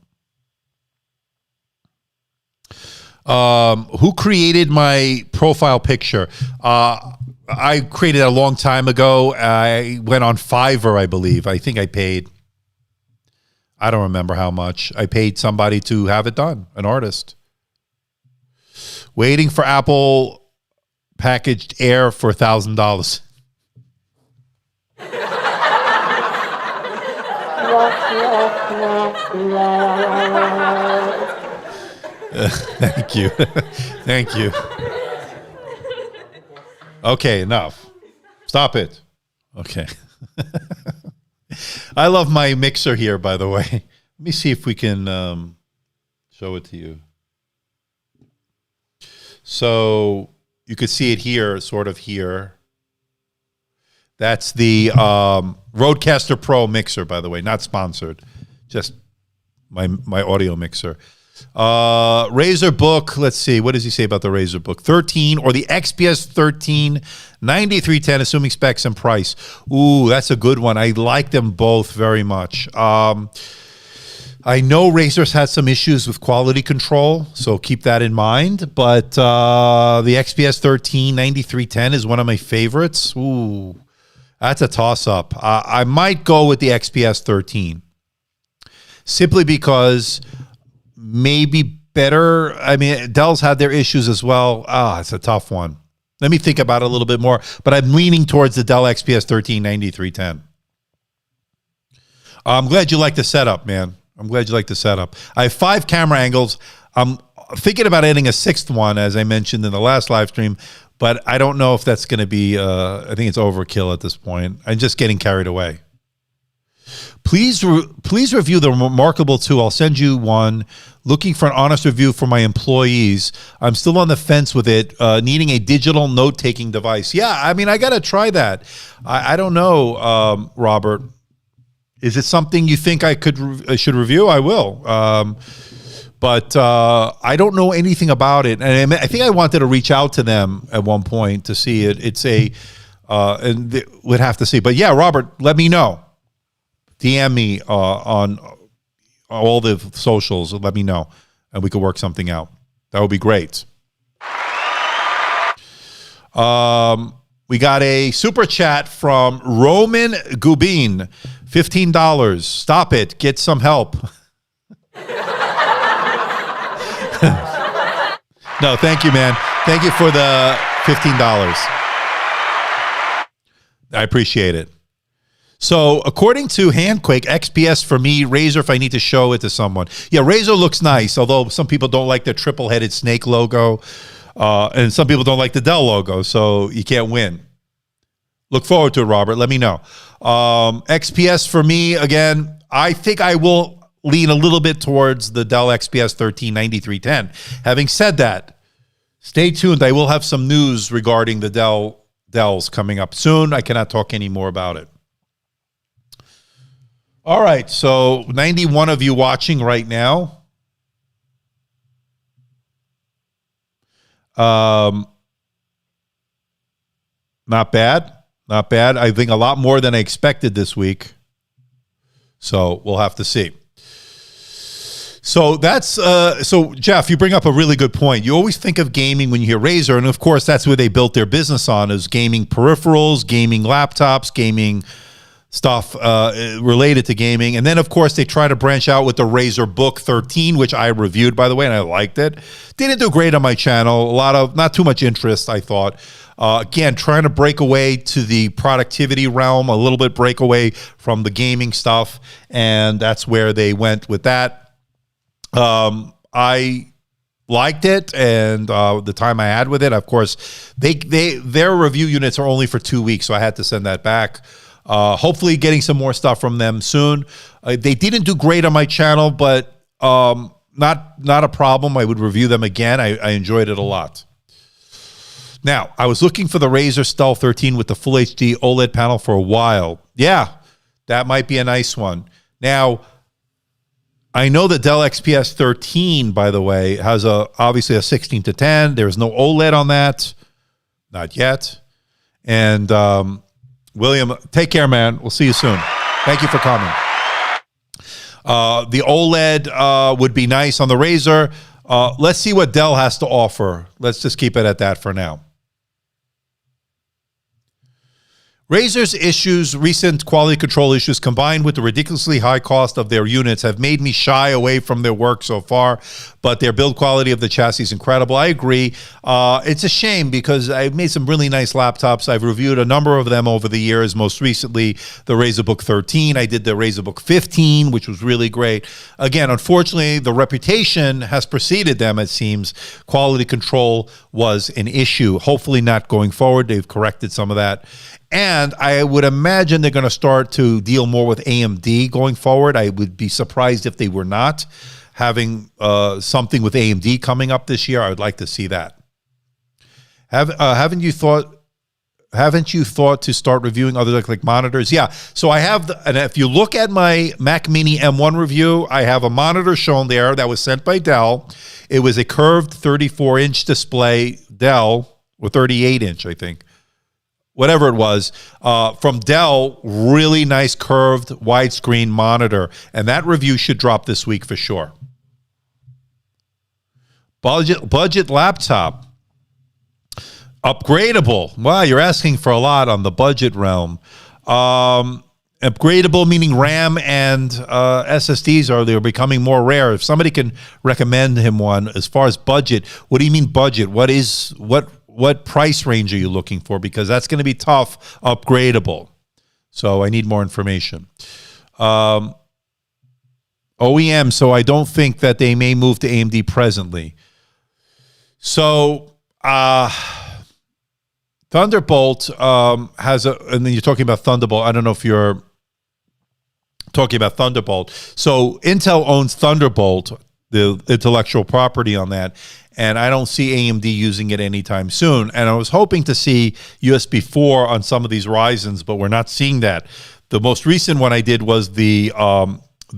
who created my profile picture? I created it a long time ago. I went on Fiverr, I believe. I think I paid, I don't remember how much. I paid somebody to have it done, an artist. Waiting for Apple packaged Air for $1,000. Thank you. Thank you. Okay, enough. Stop it. Okay. I love my mixer here, by the way. Let me see if we can show it to you. So you could see it here, sort of here. That's the Rodecaster Pro mixer, by the way, not sponsored. Just my audio mixer. Razer Book, let's see, what does he say about the Razer Book? 13 or the XPS 13 9310, assuming specs and price. Ooh, that's a good one. I like them both very much. I know Razer's had some issues with quality control, so keep that in mind. But the XPS 13 9310 is one of my favorites. Ooh, that's a toss-up. I might go with the XPS 13, simply because maybe better. I mean, Dell's had their issues as well. It's a tough one. Let me think about it a little bit more, but I'm leaning towards the Dell XPS 13 9310. I'm glad you like the setup, man. I'm glad you like the setup. I have 5 camera angles. I'm thinking about adding a 6th one, as I mentioned in the last live stream, but I don't know if that's going to be, I think it's overkill at this point. I'm just getting carried away. Please review the Remarkable 2. I'll send you one. Looking for an honest review for my employees. I'm still on the fence with it, needing a digital note-taking device. Yeah, I mean, I got to try that. I don't know, Robert. Is it something you think I should review? I will. But I don't know anything about it. And I think I wanted to reach out to them at one point to see it. It's and we'd have to see. But yeah, Robert, let me know. DM me on all the socials. Let me know, and we could work something out. That would be great. We got a super chat from Roman Gubin, $15. Stop it. Get some help. No, thank you, man. Thank you for the $15. I appreciate it. So, according to Handquake, XPS for me, Razer if I need to show it to someone. Yeah, Razer looks nice, although some people don't like the triple-headed snake logo, and some people don't like the Dell logo, so you can't win. Look forward to it, Robert. Let me know. XPS for me, again, I think I will lean a little bit towards the Dell XPS 139310. Having said that, stay tuned. I will have some news regarding the Dells coming up soon. I cannot talk any more about it. All right, so 91 of you watching right now. Not bad. Not bad. I think a lot more than I expected this week. So we'll have to see. So that's so Jeff, you bring up a really good point. You always think of gaming when you hear Razer, and of course that's where they built their business on, is gaming peripherals, gaming laptops, gaming stuff related to gaming. And then of course they try to branch out with the Razer Book 13, which I reviewed, by the way, and I liked it. Didn't do great on my channel. Not too much interest, I thought. Again, trying to break away to the productivity realm, a little bit break away from the gaming stuff, and that's where they went with that. I liked it, and the time I had with it, of course, their review units are only for 2 weeks, so I had to send that back. Hopefully getting some more stuff from them soon. They didn't do great on my channel, but not a problem. I would review them again. I enjoyed it a lot. Now, I was looking for the Razer Stealth 13 with the Full HD OLED panel for a while. Yeah, that might be a nice one. Now, I know the Dell XPS 13, by the way, has obviously a 16:10. There's no OLED on that. Not yet. And William, take care, man. We'll see you soon. Thank you for coming. The OLED would be nice on the Razer. Let's see what Dell has to offer. Let's just keep it at that for now. Razer's recent quality control issues, combined with the ridiculously high cost of their units, have made me shy away from their work so far, but their build quality of the chassis is incredible. I agree. It's a shame because I've made some really nice laptops. I've reviewed a number of them over the years, most recently the Razer Book 13. I did the Razer Book 15, which was really great. Again, unfortunately, the reputation has preceded them, it seems. Quality control was an issue. Hopefully not going forward. They've corrected some of that. And I would imagine they're going to start to deal more with AMD going forward. I would be surprised if they were not having something with AMD coming up this year. I would like to see that. Haven't you thought to start reviewing other like monitors? Yeah. So I have, and if you look at my Mac Mini M1 review, I have a monitor shown there that was sent by Dell. It was a curved 34-inch display, Dell, or 38-inch, I think. Whatever it was, from Dell, really nice curved widescreen monitor. And that review should drop this week for sure. Budget laptop. Upgradable. Wow, you're asking for a lot on the budget realm. Upgradable meaning RAM and SSDs they're becoming more rare. If somebody can recommend him one as far as budget, what do you mean budget? What price range are you looking for? Because that's going to be tough, upgradable. So I need more information. OEM, so I don't think that they may move to AMD presently. So Thunderbolt has and then you're talking about Thunderbolt. I don't know if you're talking about Thunderbolt. So Intel owns Thunderbolt, the intellectual property on that. And I don't see AMD using it anytime soon. And I was hoping to see USB 4 on some of these Ryzens, but we're not seeing that. The most recent one I did was the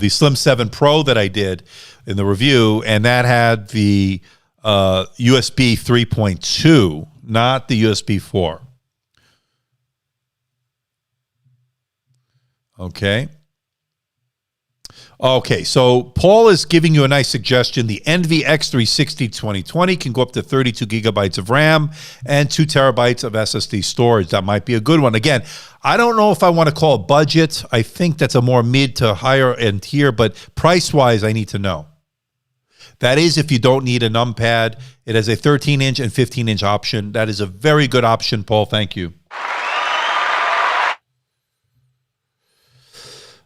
Slim 7 Pro that I did in the review, and that had the USB 3.2, not the USB 4. Okay, so Paul is giving you a nice suggestion. The Envy X360 2020 can go up to 32 gigabytes of RAM and 2 terabytes of SSD storage. That might be a good one. Again, I don't know if I want to call it budget. I think that's a more mid to higher end tier, but price-wise, I need to know. That is if you don't need a numpad. It has a 13-inch and 15-inch option. That is a very good option, Paul. Thank you.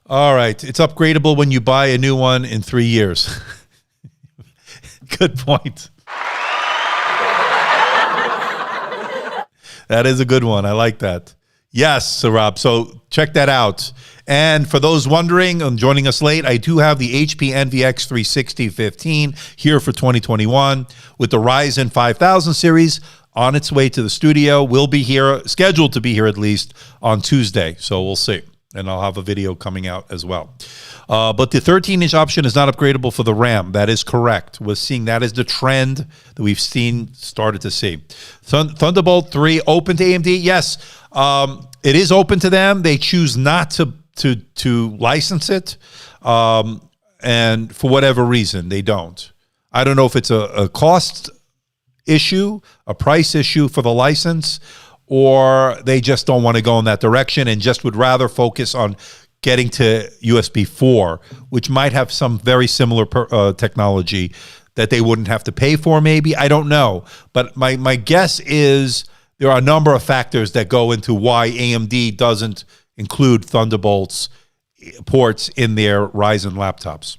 All right. It's upgradable when you buy a new one in 3 years. Good point. That is a good one. I like that. Yes, Rob. So check that out. And for those wondering and joining us late, I do have the HP Envy X360 15 here for 2021 with the Ryzen 5000 series on its way to the studio. We'll be here, scheduled to be here at least on Tuesday. So we'll see. And I'll have a video coming out as well. But the 13-inch option is not upgradable for the RAM. That is correct. We're seeing that is the trend that we've started to see. Thunderbolt 3 open to AMD? Yes, it is open to them. They choose not to license it, and for whatever reason, they don't. I don't know if it's a cost issue, a price issue for the license, or they just don't want to go in that direction and just would rather focus on getting to USB 4, which might have some very similar technology that they wouldn't have to pay for maybe. I don't know. But my guess is there are a number of factors that go into why AMD doesn't include Thunderbolts ports in their Ryzen laptops.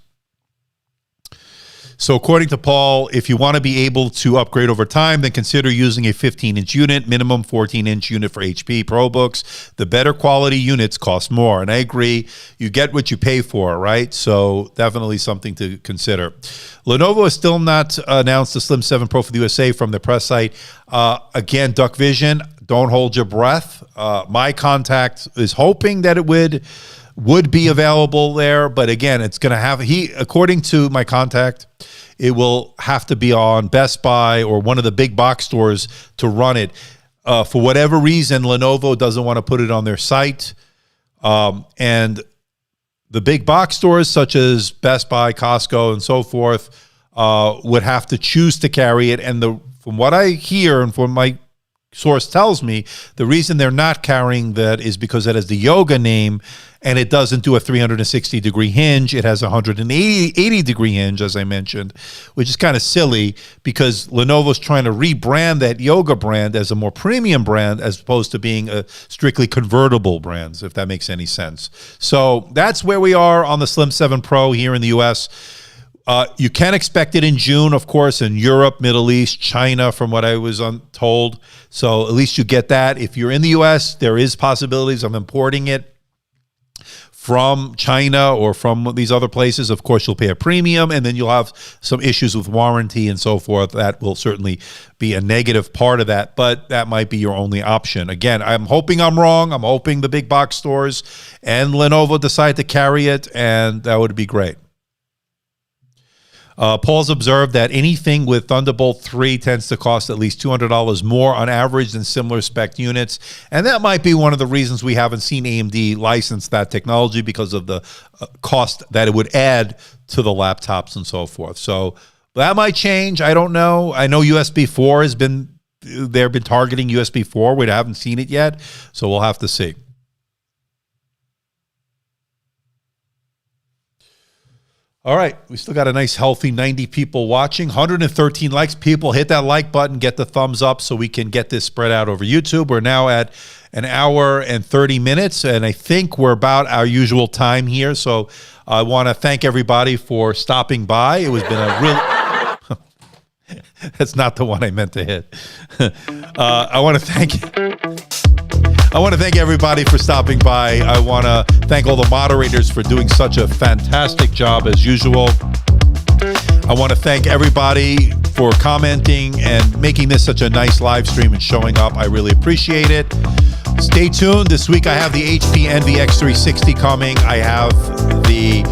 So according to Paul, if you want to be able to upgrade over time, then consider using a 15-inch unit, minimum 14-inch unit for HP ProBooks. The better quality units cost more. And I agree, you get what you pay for, right? So definitely something to consider. Lenovo has still not announced the Slim 7 Pro for the USA from the press site. Again, Duck Vision, don't hold your breath. My contact is hoping that it would be available there, but again, it's going to have, according to my contact, it will have to be on Best Buy or one of the big box stores to run it. For whatever reason, Lenovo doesn't want to put it on their site, and the big box stores such as Best Buy, Costco, and so forth would have to choose to carry it. And from what I hear and from my source tells me, the reason they're not carrying that is because it has the Yoga name and it doesn't do a 360-degree hinge. It has a 180-degree hinge, as I mentioned, which is kind of silly because Lenovo's trying to rebrand that Yoga brand as a more premium brand as opposed to being a strictly convertible brand, if that makes any sense. So that's where we are on the Slim 7 Pro here in the U.S. You can expect it in June, of course, in Europe, Middle East, China, from what I was told. So at least you get that. If you're in the U.S., there is possibilities of importing it from China or from these other places. Of course, you'll pay a premium, and then you'll have some issues with warranty and so forth. That will certainly be a negative part of that, but that might be your only option. Again, I'm hoping I'm wrong. I'm hoping the big box stores and Lenovo decide to carry it, and that would be great. Paul's observed that anything with Thunderbolt 3 tends to cost at least $200 more on average than similar spec units. And that might be one of the reasons we haven't seen AMD license that technology, because of the cost that it would add to the laptops and so forth. So that might change. I don't know. I know USB 4 has been, they've been targeting USB 4. We haven't seen it yet. So we'll have to see. All right, we still got a nice healthy 90 people watching, 113 likes. People, hit that like button, get the thumbs up so we can get this spread out over YouTube. We're now at an hour and 30 minutes, and I think we're about our usual time here. So I want to thank everybody for stopping by. It has been a real... That's not the one I meant to hit. I want to thank everybody for stopping by. I want to thank all the moderators for doing such a fantastic job as usual. I want to thank everybody for commenting and making this such a nice live stream and showing up. I really appreciate it. Stay tuned. This week I have the HP Envy X360 coming. I have the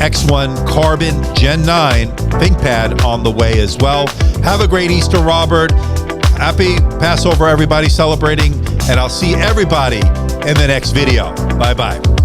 X1 Carbon Gen 9 ThinkPad on the way as well. Have a great Easter, Robert. Happy Passover, everybody celebrating, and I'll see everybody in the next video. Bye-bye.